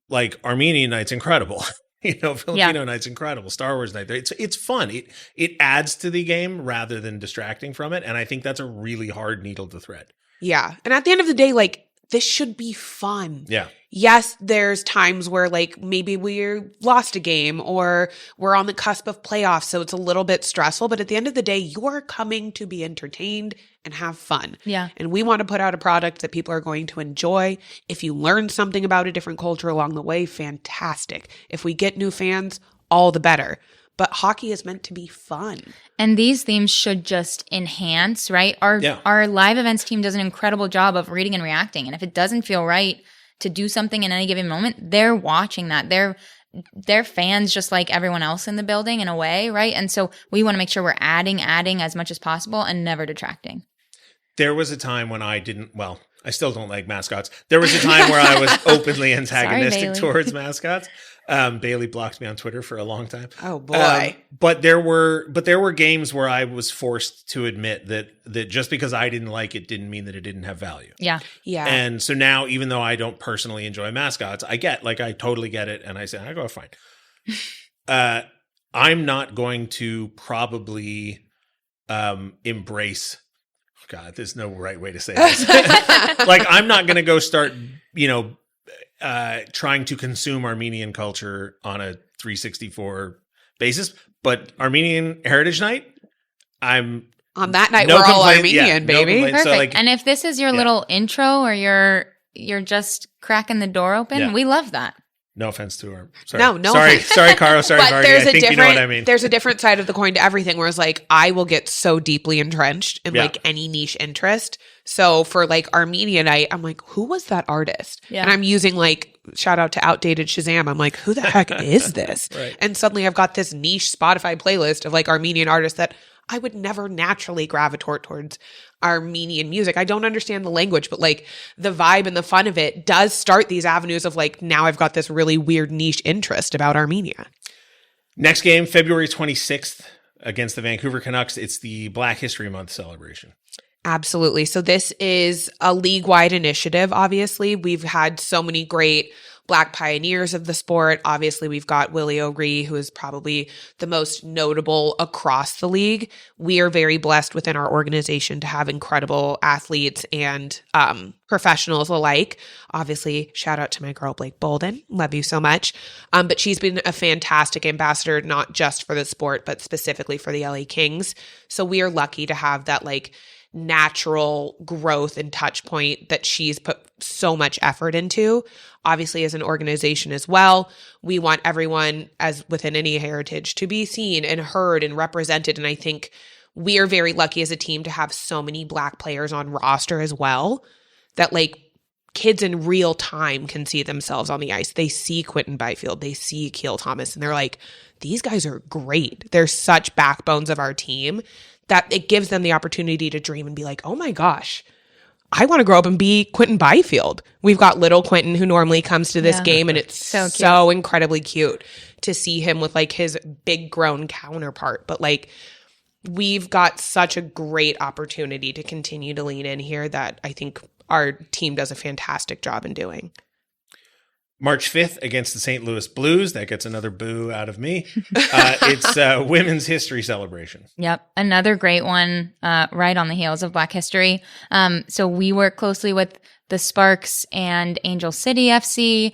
like Armenian night's incredible. Filipino night's incredible. Star Wars night. It's fun. It adds to the game rather than distracting from it. And I think that's a really hard needle to thread. Yeah. And at the end of the day, like, this should be fun. Yeah. Yes, there's times where like maybe we're lost a game or we're on the cusp of playoffs, so it's a little bit stressful. But at the end of the day, you're coming to be entertained and have fun. Yeah. And we want to put out a product that people are going to enjoy. If you learn something about a different culture along the way, fantastic. If we get new fans, all the better. But hockey is meant to be fun. And these themes should just enhance, right? Our live events team does an incredible job of reading and reacting. And if it doesn't feel right to do something in any given moment, they're watching that. They're fans just like everyone else in the building in a way, right? And so we want to make sure we're adding as much as possible and never detracting. There was a time when I still don't like mascots. There was a time where I was openly antagonistic towards mascots. Bailey blocked me on Twitter for a long time. Oh boy. But there were games where I was forced to admit that just because I didn't like it didn't mean that it didn't have value. Yeah. Yeah. And so now, even though I don't personally enjoy mascots, I totally get it. And I say, I go, fine. I'm not going to probably embrace, God, there's no right way to say this. Like, I'm not going to go start, trying to consume Armenian culture on a 364 basis, but Armenian Heritage Night, I'm on that night we're all Armenian, baby. Perfect. So, and if this is your little intro or you're just cracking the door open, we love that. No offense to her. Sorry. No Sorry, offense. sorry, Carl. Sorry, But Vardy. I think you know what I mean. there's a different side of the coin to everything, whereas like I will get so deeply entrenched in Yeah. like any niche interest. So for like Armenia night, I'm like, who was that artist? Yeah. And I'm using like shout out to outdated Shazam. I'm like, who the heck is this? Right. And suddenly I've got this niche Spotify playlist of like Armenian artists that I would never naturally gravitate towards Armenian music. I don't understand the language, but like the vibe and the fun of it does start these avenues of like, now I've got this really weird niche interest about Armenia. Next game, February 26th against the Vancouver Canucks. It's the Black History Month celebration. Absolutely. So this is a league-wide initiative, obviously. We've had so many great Black pioneers of the sport. Obviously, we've got Willie O'Ree, who is probably the most notable across the league. We are very blessed within our organization to have incredible athletes and professionals alike. Obviously, shout out to my girl, Blake Bolden. Love you so much. But she's been a fantastic ambassador, not just for the sport, but specifically for the LA Kings. So we are lucky to have that like natural growth and touch point that she's put so much effort into. Obviously, as an organization as well, we want everyone, as within any heritage, to be seen and heard and represented. And I think we are very lucky as a team to have so many Black players on roster as well, that like kids in real time can see themselves on the ice. They see Quentin Byfield, they see Keel Thomas, and they're like, these guys are great. They're such backbones of our team that it gives them the opportunity to dream and be like, oh my gosh, I want to grow up and be Quentin Byfield. We've got little Quentin who normally comes to this game, and it's so incredibly cute to see him with like his big grown counterpart. But like, we've got such a great opportunity to continue to lean in here that I think our team does a fantastic job in doing. March 5th against the St. Louis Blues. That gets another boo out of me. It's Women's History Celebration. Yep. Another great one, right on the heels of Black History. So we work closely with the Sparks and Angel City FC,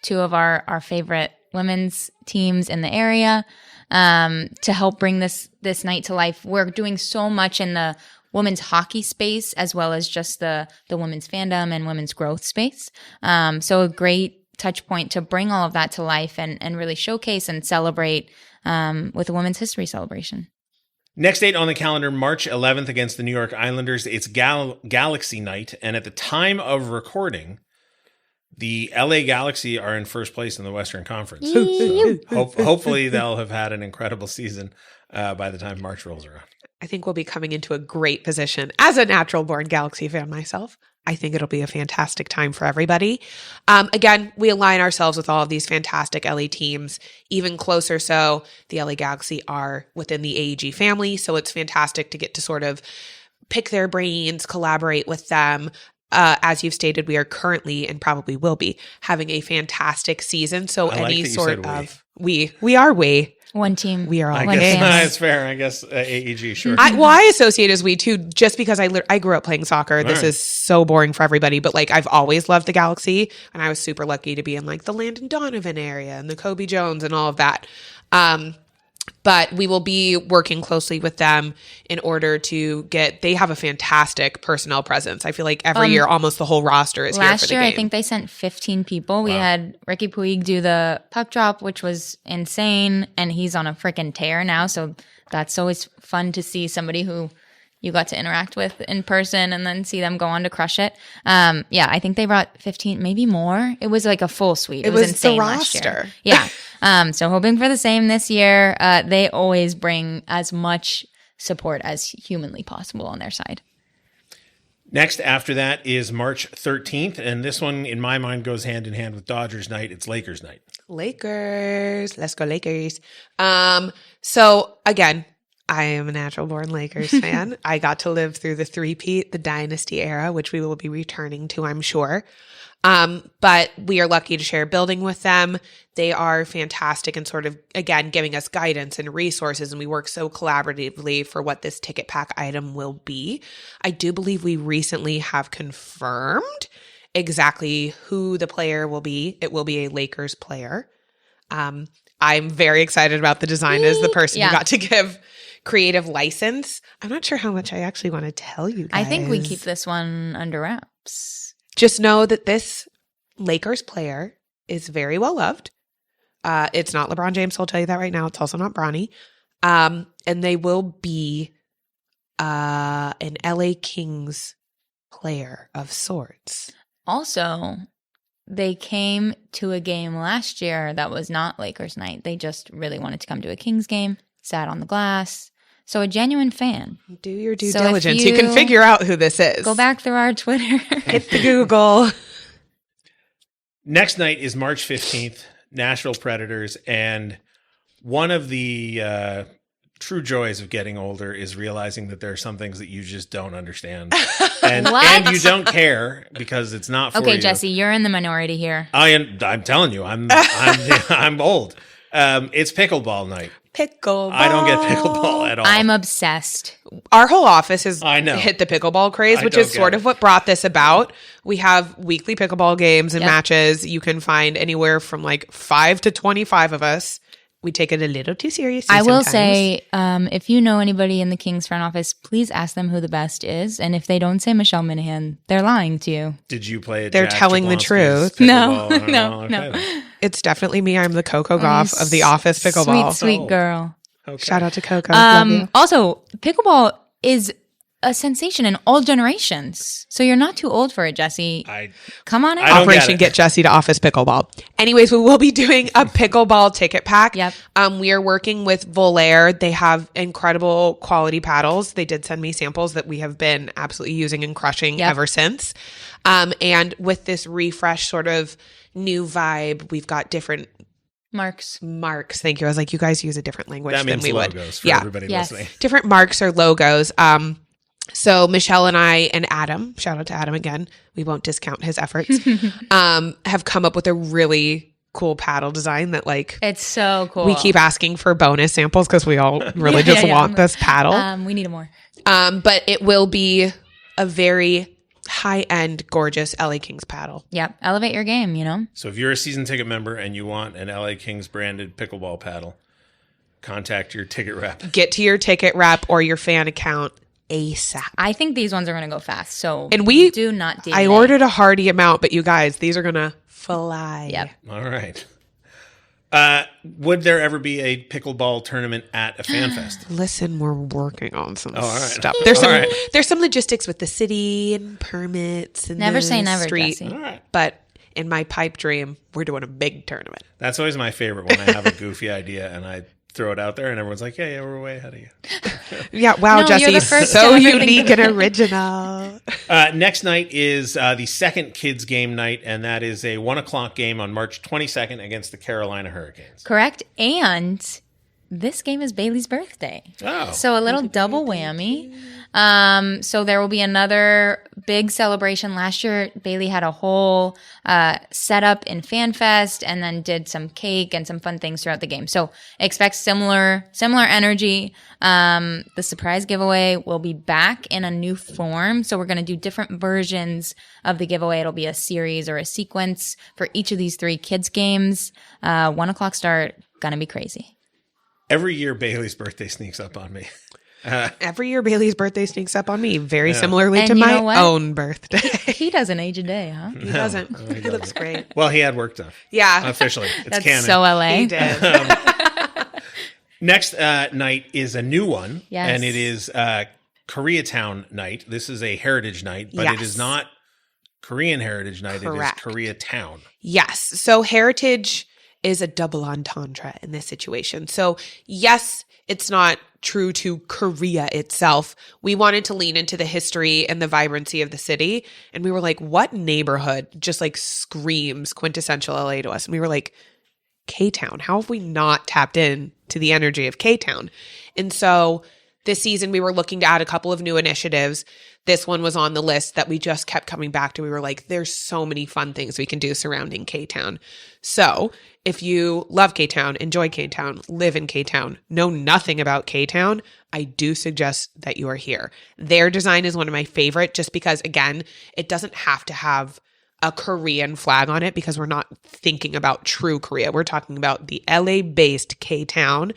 two of our favorite women's teams in the area, to help bring this night to life. We're doing so much in the women's hockey space, as well as just the women's fandom and women's growth space. So a great touch point to bring all of that to life and really showcase and celebrate with a Women's History Celebration. Next date on the calendar, March 11th against the New York Islanders. It's Galaxy Night. And at the time of recording, the LA Galaxy are in first place in the Western Conference. So hopefully they'll have had an incredible season by the time March rolls around. I think we'll be coming into a great position as a natural born Galaxy fan myself. I think it'll be a fantastic time for everybody. Again, we align ourselves with all of these fantastic LA teams, even closer so the LA Galaxy are within the AEG family. So it's fantastic to get to sort of pick their brains, collaborate with them. As you've stated, we are currently and probably will be having a fantastic season. So any sort of we are we. One team. We are all one guess family. it's fair. I guess AEG, sure. I associate as we too, just because I grew up playing soccer. This is so boring for everybody, but like I've always loved the Galaxy, and I was super lucky to be in like the Landon Donovan area and the Kobe Jones and all of that. But we will be working closely with them in order to they have a fantastic personnel presence. I feel like every year, almost the whole roster is here for the game. Last year, I think they sent 15 people. We had Ricky Puig do the puck drop, which was insane. And he's on a freaking tear now. So that's always fun to see somebody who you got to interact with in person and then see them go on to crush it. Yeah, I think they brought 15, maybe more. It was like a full suite. It was insane the last roster. year. Yeah. So hoping for the same this year. They always bring as much support as humanly possible on their side. Next after that is March 13th. And this one, in my mind, goes hand in hand with Dodgers night. It's Lakers night. Lakers. Let's go Lakers. So again, I am a natural born Lakers fan. I got to live through the three-peat, the dynasty era, which we will be returning to, I'm sure. But we are lucky to share a building with them. They are fantastic and sort of, again, giving us guidance and resources. And we work so collaboratively for what this ticket pack item will be. I do believe we recently have confirmed exactly who the player will be. It will be a Lakers player. I'm very excited about the design as the person who got to give creative license. I'm not sure how much I actually want to tell you guys. I think we keep this one under wraps. Just know that this Lakers player is very well loved. It's not LeBron James, I'll tell you that right now. It's also not Bronny. And they will be an LA Kings player of sorts. Also, they came to a game last year that was not Lakers night. They just really wanted to come to a Kings game, sat on the glass. So a genuine fan. Do your due So diligence. if You can figure out who this is. Go back through our Twitter. Hit the Google. Next night is March 15th, Nashville Predators. And one of the true joys of getting older is realizing that there are some things that you just don't understand. And you don't care because it's not for you. Okay, Jesse, you're in the minority here. I'm telling you, I'm old. It's pickleball night. Pickleball. I don't get pickleball at all. I'm obsessed. Our whole office has I know. hit the pickleball craze, I which don't is sort get of what brought this about. We have weekly pickleball games and Yep. matches. You can find anywhere from like 5 to 25 of us. We take it a little too seriously I will sometimes. say, if you know anybody in the Kings front office, please ask them who the best is. And if they don't say Michelle Minahan, they're lying to you. Did you play it? They're telling the truth. No, no. no. It's definitely me. I'm the Coco Goff of the office pickleball. Sweet girl. Okay. Shout out to Coco. Love you. Also, pickleball is a sensation in all generations. So you're not too old for it, Jesse. Come on in. I don't Operation get it. Get Jesse to Office Pickleball. Anyways, we will be doing a pickleball ticket pack. Yep. We are working with Volair. They have incredible quality paddles. They did send me samples that we have been absolutely using and crushing Yep. ever since. And with this refresh sort of new vibe, we've got different Marks. marks. Thank you. I was like, you guys use a different language That than means we would. logos for Yeah. everybody Yes. listening. Different marks or logos. So Michelle and I and Adam, shout out to Adam again, we won't discount his efforts, have come up with a really cool paddle design that like It's so cool. we keep asking for bonus samples because we all really just yeah. want this paddle. We need more. But it will be a very high-end, gorgeous LA Kings paddle. Yep. Elevate your game, you know? So if you're a season ticket member and you want an LA Kings branded pickleball paddle, contact your ticket rep. Get to your ticket rep or your fan account ASAP. I think these ones are going to go fast. So And we do not delay. I ordered a hearty amount, but you guys, these are going to fly. Yep. All right. Would there ever be a pickleball tournament at a fan fest? Listen, we're working on some all right. stuff. There's some All right. there's some logistics with the city and permits and Never the say never, street. Jesse. All right. But in my pipe dream, we're doing a big tournament. That's always my favorite when I have a goofy idea and I throw it out there and everyone's like, yeah, we're way ahead of you. Yeah, wow, No, Jesse, you're the first so to ever think unique of and it. original. Next night is the second kids game night, and that is a 1:00 game on March 22nd against the Carolina Hurricanes. Correct. And this game is Bailey's birthday. Oh. So a little double whammy. So there will be another big celebration. Last year, Bailey had a whole setup in FanFest and then did some cake and some fun things throughout the game. So expect similar energy. The surprise giveaway will be back in a new form. So we're going to do different versions of the giveaway. It'll be a series or a sequence for each of these 3 kids games. 1:00 start. Gonna be crazy. Every year, Bailey's birthday sneaks up on me. Every year, Bailey's birthday sneaks up on me, very similarly And to you my know what? own birthday. He doesn't age a day, huh? He doesn't. He looks great. Well, he had work done. Yeah, Officially. It's That's canon. so LA. he did. Next night is a new one, Yes. and it is Koreatown night. This is a heritage night, but it Yes. is not Korean heritage night. Correct. It is Koreatown. Yes. So heritage is a double entendre in this situation. So yes, it's not true to Korea itself. We wanted to lean into the history and the vibrancy of the city. And we were like, what neighborhood just like screams quintessential LA to us? And we were like, K-Town. How have we not tapped in to the energy of K-Town? And so this season we were looking to add a couple of new initiatives. This one was on the list that we just kept coming back to. We were like, there's so many fun things we can do surrounding K-Town. So if you love K-Town, enjoy K-Town, live in K-Town, know nothing about K-Town, I do suggest that you are here. Their design is one of my favorite just because, again, it doesn't have to have a Korean flag on it because we're not thinking about true Korea. We're talking about the LA-based K-Town.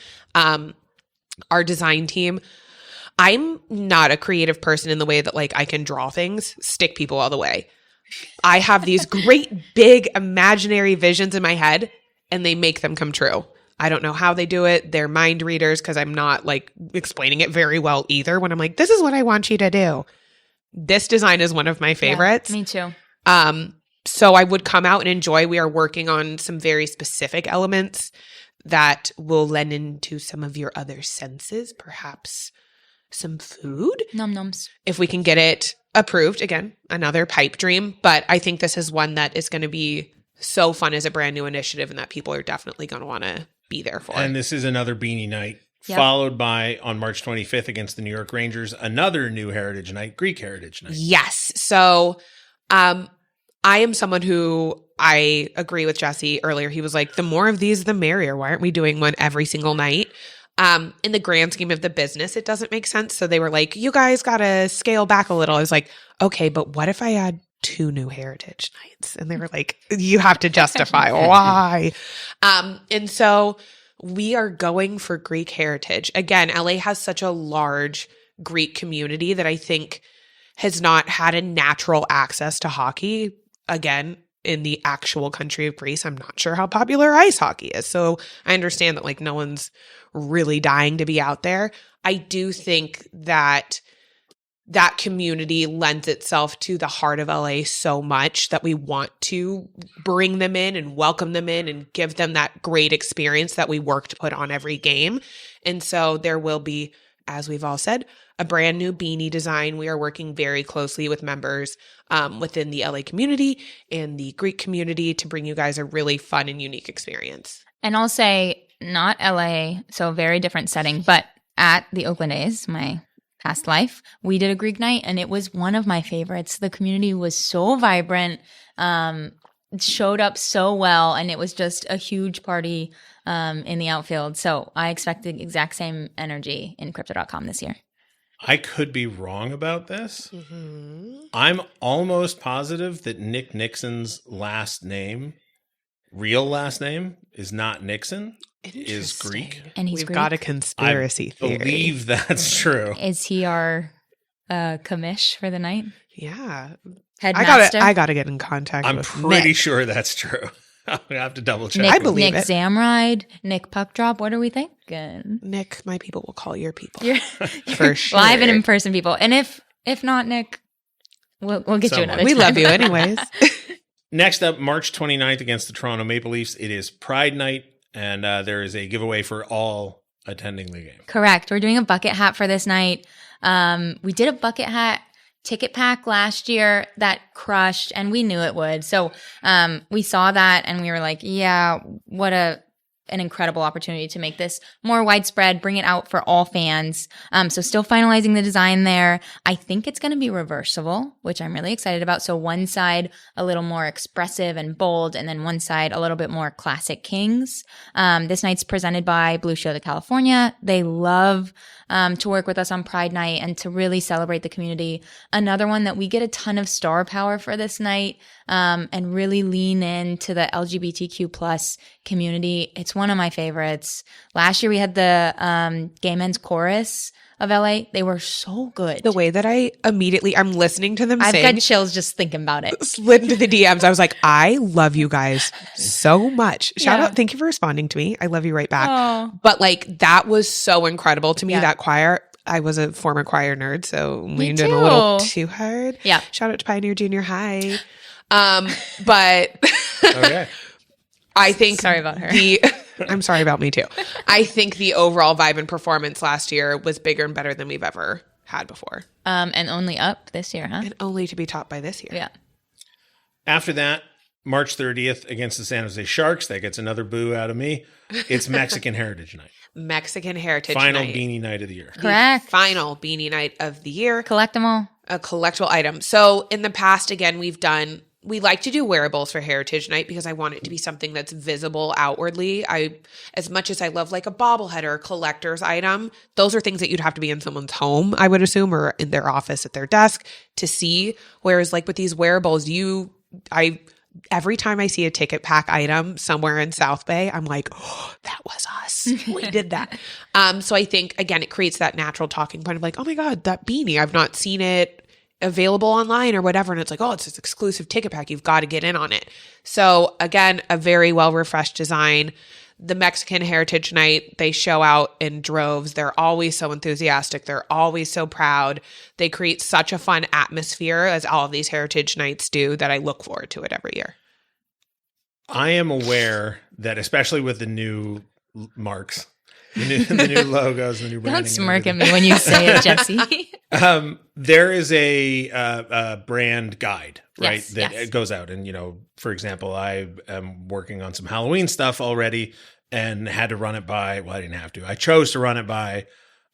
Our design team, I'm not a creative person in the way that like I can draw things, stick people all the way. I have these great big imaginary visions in my head and they make them come true. I don't know how they do it. They're mind readers because I'm not like explaining it very well either when I'm like, this is what I want you to do. This design is one of my favorites. Yeah, me too. So I would come out and enjoy. We are working on some very specific elements that will lend into some of your other senses, perhaps some food. Num nums. If we can get it approved. Again, another pipe dream. But I think this is one that is going to be so fun as a brand new initiative and that people are definitely going to want to be there for. And this is another beanie night, Yep. followed by, on March 25th against the New York Rangers, another new Heritage Night, Greek Heritage Night. Yes. So I am someone who I agree with Jesse earlier. He was like, the more of these, the merrier. Why aren't we doing one every single night? In the grand scheme of the business, it doesn't make sense. So they were like, you guys got to scale back a little. I was like, okay, but what if I add 2 new Heritage Nights? And they were like, you have to justify why. And so we are going for Greek heritage. Again, LA has such a large Greek community that I think has not had a natural access to hockey. Again, in the actual country of Greece, I'm not sure how popular ice hockey is. So I understand that like no one's really dying to be out there. I do think that that community lends itself to the heart of LA so much that we want to bring them in and welcome them in and give them that great experience that we work to put on every game. And so there will be, as we've all said, a brand new beanie design. We are working very closely with members within the LA community and the Greek community to bring you guys a really fun and unique experience. And I'll say not LA, so a very different setting, but at the Oakland A's, my past life, we did a Greek night and it was one of my favorites. The community was so vibrant, showed up so well, and it was just a huge party in the outfield. So I expect the exact same energy in Crypto.com this year. I could be wrong about this. Mm-hmm. I'm almost positive that Nick Nixon's last name, real last name, is not Nixon, is Greek. And he's We've Greek. got a conspiracy theory. I believe that's true. Is he our commish for the night? Yeah. Headmaster? I gotta get in contact I'm with pretty Nick. sure that's true. I'm going to have to double check. Nick, I believe Nick it. Zamride, Nick Puckdrop. What are we thinking? Nick, my people will call your people. You're For sure. live and in person people. And if not, Nick, we'll get Someone. you another We time. love you anyways. Next up, March 29th against the Toronto Maple Leafs. It is Pride Night, and there is a giveaway for all attending the game. Correct. We're doing a bucket hat for this night. We did a bucket hat ticket pack last year that crushed, and we knew it would. So we saw that and we were like, yeah, what an incredible opportunity to make this more widespread, bring it out for all fans. So still finalizing the design there. I think it's going to be reversible, which I'm really excited about. So one side a little more expressive and bold, and then one side a little bit more classic Kings. This night's presented by Blue Shield of California. They love to work with us on Pride Night and to really celebrate the community. Another one that we get a ton of star power for this night, and really lean into the LGBTQ plus community. It's one of my favorites. Last year we had the Gay Men's Chorus of LA. They were so good. The way that I'm listening to them I've sing, got chills just thinking about it. slid into the DMs. I was like, I love you guys so much. Shout Yeah. out. Thank you for responding to me. I love you right back. Oh. But like, that was so incredible to me, Yeah. that choir. I was a former choir nerd, so leaned in a too. little too hard. Yeah. Shout out to Pioneer Junior High. But Okay. I think Sorry about her. I'm sorry about me too. I think the overall vibe and performance last year was bigger and better than we've ever had before. And only up this year, huh? And only to be topped by this year. Yeah. After that, March 30th against the San Jose Sharks. That gets another boo out of me. It's Mexican Heritage Night. Mexican Heritage Final Night. beanie night of the year. Correct. Final beanie night of the year. Collect them all. A collectible item. So in the past, again, we like to do wearables for Heritage Night because I want it to be something that's visible outwardly. As much as I love like a bobblehead or a collector's item, those are things that you'd have to be in someone's home, I would assume, or in their office at their desk to see. Whereas like with these wearables, every time I see a ticket pack item somewhere in South Bay, I'm like, oh, that was us. We did that. So I think, again, it creates that natural talking point of like, oh my God, that beanie, I've not seen it available online or whatever. And it's like, oh, it's this exclusive ticket pack. You've got to get in on it. So again, a very well refreshed design. The Mexican Heritage Night, they show out in droves. They're always so enthusiastic. They're always so proud. They create such a fun atmosphere, as all of these Heritage Nights do, that I look forward to it every year. I am aware that, especially with the new marks, the new logos, the new branding. Don't smirk at me when you say it, Jesse. There is a brand guide, right? Yes, that yes. goes out. And, for example, I am working on some Halloween stuff already and had to run it by, well, I didn't have to. I chose to run it by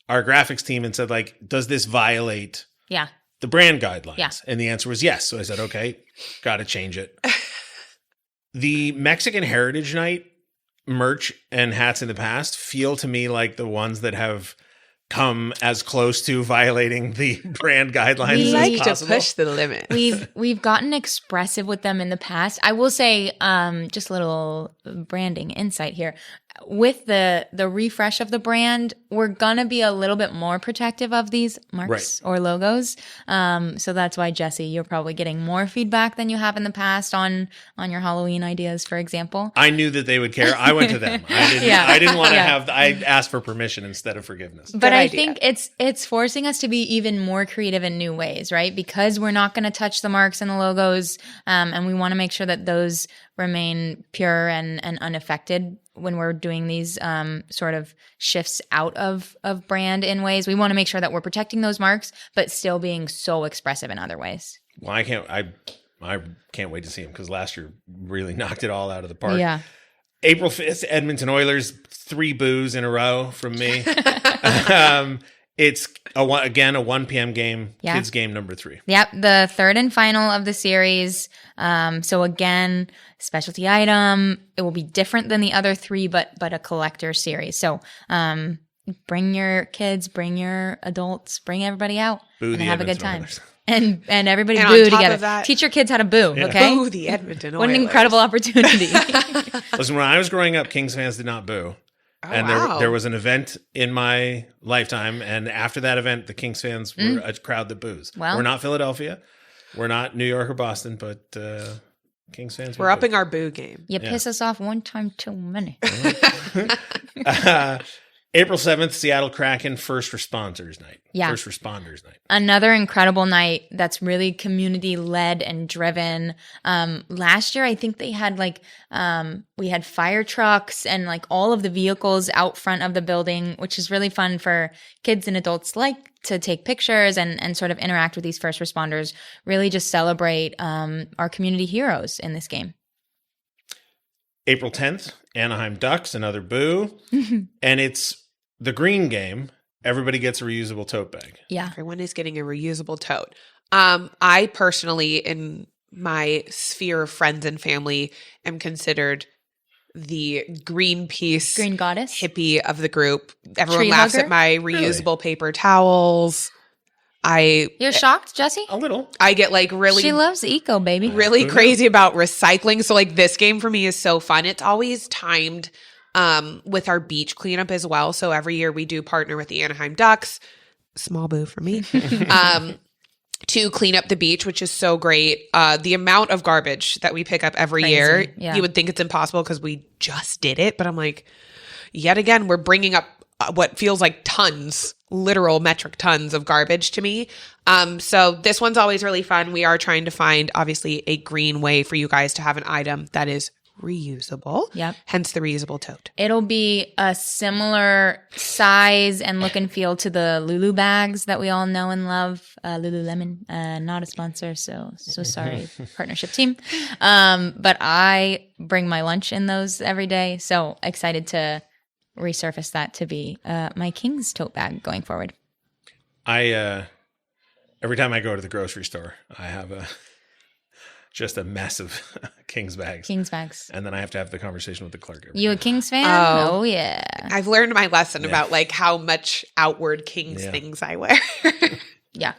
our graphics team and said, like, does this violate Yeah. the brand guidelines? Yeah. And the answer was yes. So I said, okay, got to change it. The Mexican Heritage Night merch and hats in the past feel to me like the ones that have come as close to violating the brand guidelines We as like To possible. push the limit. We've gotten expressive with them in the past. I will say, just a little branding insight here. With the refresh of the brand, we're gonna be a little bit more protective of these marks or logos. So that's why, Jesse, you're probably getting more feedback than you have in the past on your Halloween ideas, for example. I knew that they would care. I went to them. Yeah. I didn't want to Yeah. I asked for permission instead of forgiveness. But Good I idea. think it's forcing us to be even more creative in new ways, right? Because we're not going to touch the marks and the logos, and we want to make sure that those remain pure and unaffected when we're doing these sort of shifts out of brand in ways. We want to make sure that we're protecting those marks, but still being so expressive in other ways. Well, I can't wait to see them because last year really knocked it all out of the park. Yeah. April 5th, Edmonton Oilers, 3 boos in a row from me. It's a 1 p.m. game, Yeah. kids game number 3. Yep, the third and final of the series. So again, specialty item. It will be different than the other 3, but a collector series. So bring your kids, bring your adults, bring everybody out Boo and the have a good Edmonton time. Oilers. And everybody And on boo top of together. that- Teach your kids how to boo, okay? Boo the Edmonton Oilers. What an incredible opportunity. Listen, when I was growing up, Kings fans did not boo. Oh, And wow. there was an event in my lifetime, and after that event, the Kings fans were a crowd that boos. Well. We're not Philadelphia, we're not New York or Boston, but Kings fans. We're upping our boo game. You piss us off one time too many. April 7th, Seattle Kraken First Responders Night. Yeah. First Responders Night. Another incredible night that's really community led and driven. Last year, I think they had we had fire trucks and like all of the vehicles out front of the building, which is really fun for kids and adults like to take pictures and sort of interact with these first responders, really just celebrate our community heroes in this game. April 10th, Anaheim Ducks, another boo. And it's the green game. Everybody gets a reusable tote bag. Yeah. Everyone is getting a reusable tote. I personally, in my sphere of friends and family, am considered the Greenpeace Green goddess. hippie of the group. Everyone Tree laughs hugger? at my reusable paper towels. You're shocked, Jesse? A little. I get like really She loves eco, baby. really Who knew? crazy about recycling. So like this game for me is so fun. It's always timed with our beach cleanup as well. So every year we do partner with the Anaheim Ducks, small boo for me, to clean up the beach, which is so great. The amount of garbage that we pick up every Crazy, year, yeah. you would think it's impossible because we just did it. But I'm like, yet again, we're bringing up what feels like tons, literal metric tons of garbage to me. So this one's always really fun. We are trying to find, obviously, a green way for you guys to have an item that is reusable. Yep. Hence the reusable tote. It'll be a similar size and look and feel to the Lulu bags that we all know and love. Lululemon, not a sponsor, so sorry, partnership team. But I bring my lunch in those every day, so excited to resurface that to be my King's tote bag going forward. I every time I go to the grocery store, I have just a mess of King's bags. King's bags. And then I have to have the conversation with the clerk. every You a day. King's fan? Oh. Oh yeah. I've learned my lesson about like how much outward Kings Yeah. things I wear. Yeah.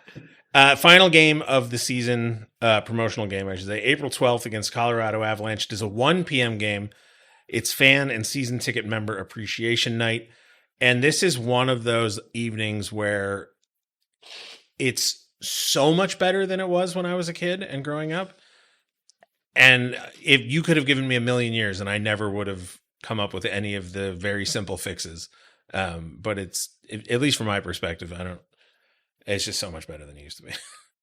Final game of the season, promotional game, I should say, April 12th against Colorado Avalanche. It is a 1 p.m. game. It's fan and season ticket member appreciation night. And this is one of those evenings where it's so much better than it was when I was a kid and growing up. And if you could have given me a million years and I never would have come up with any of the very simple fixes. But at least from my perspective, it's just so much better than it used to be.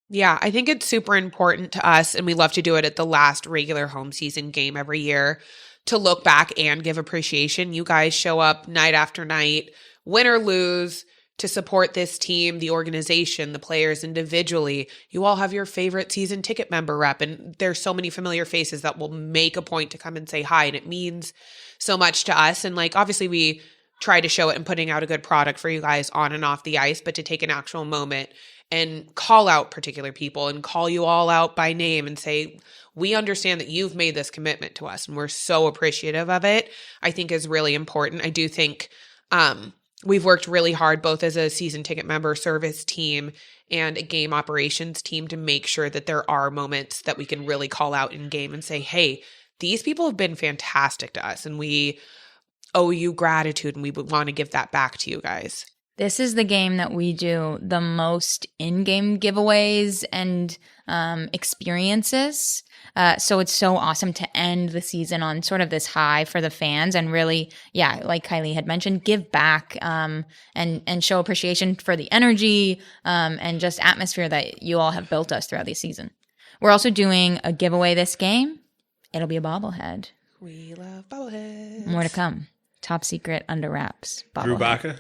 Yeah, I think it's super important to us, and we love to do it at the last regular home season game every year, to look back and give appreciation. You guys show up night after night, win or lose, to support this team, the organization, the players individually. You all have your favorite season ticket member rep, and there's so many familiar faces that will make a point to come and say hi, and it means so much to us. And like, obviously we try to show it and putting out a good product for you guys on and off the ice, but to take an actual moment and call out particular people and call you all out by name and say, we understand that you've made this commitment to us and we're so appreciative of it, I think is really important. I do think we've worked really hard both as a season ticket member service team and a game operations team to make sure that there are moments that we can really call out in game and say, hey, these people have been fantastic to us and we owe you gratitude and we would want to give that back to you guys. This is the game that we do the most in-game giveaways and experiences. So it's so awesome to end the season on sort of this high for the fans and really, yeah, like Kylie had mentioned, give back and show appreciation for the energy and just atmosphere that you all have built us throughout the season. We're also doing a giveaway this game. It'll be a bobblehead. We love bobbleheads. More to come. Top secret, under wraps. Drew Bobblehead. Baca?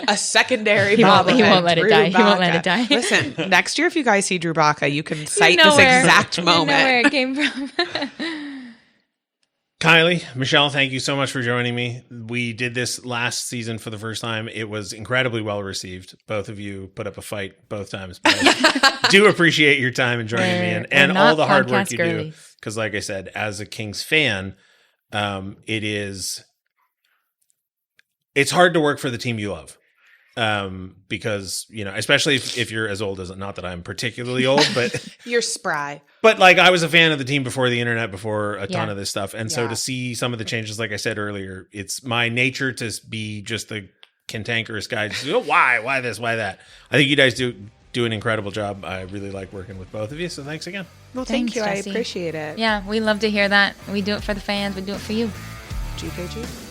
A secondary He won't bobblehead. let it Drew die. He won't let Baca. it die. Listen, next year if you guys see Drew Baca, you can cite know this where- exact moment. You know where it came from. Kylie, Michelle, thank you so much for joining me. We did this last season for the first time. It was incredibly well received. Both of you put up a fight both times. But I do appreciate your time and joining me and all the hard work you do. Because like I said, as a Kings fan, it's hard to work for the team you love. Because, you know, especially if you're as old as, not that I'm particularly old, but You're spry. but like I was a fan of the team before the internet, before a ton Yeah. of this stuff. And so to see some of the changes, like I said earlier, it's my nature to be just the cantankerous guy. Just, oh, why this, why that? I think you guys do an incredible job. I really like working with both of you. So thanks again. Well, Thanks, thank you. Jessie. I appreciate it. Yeah, we love to hear that. We do it for the fans. We do it for you. GKG.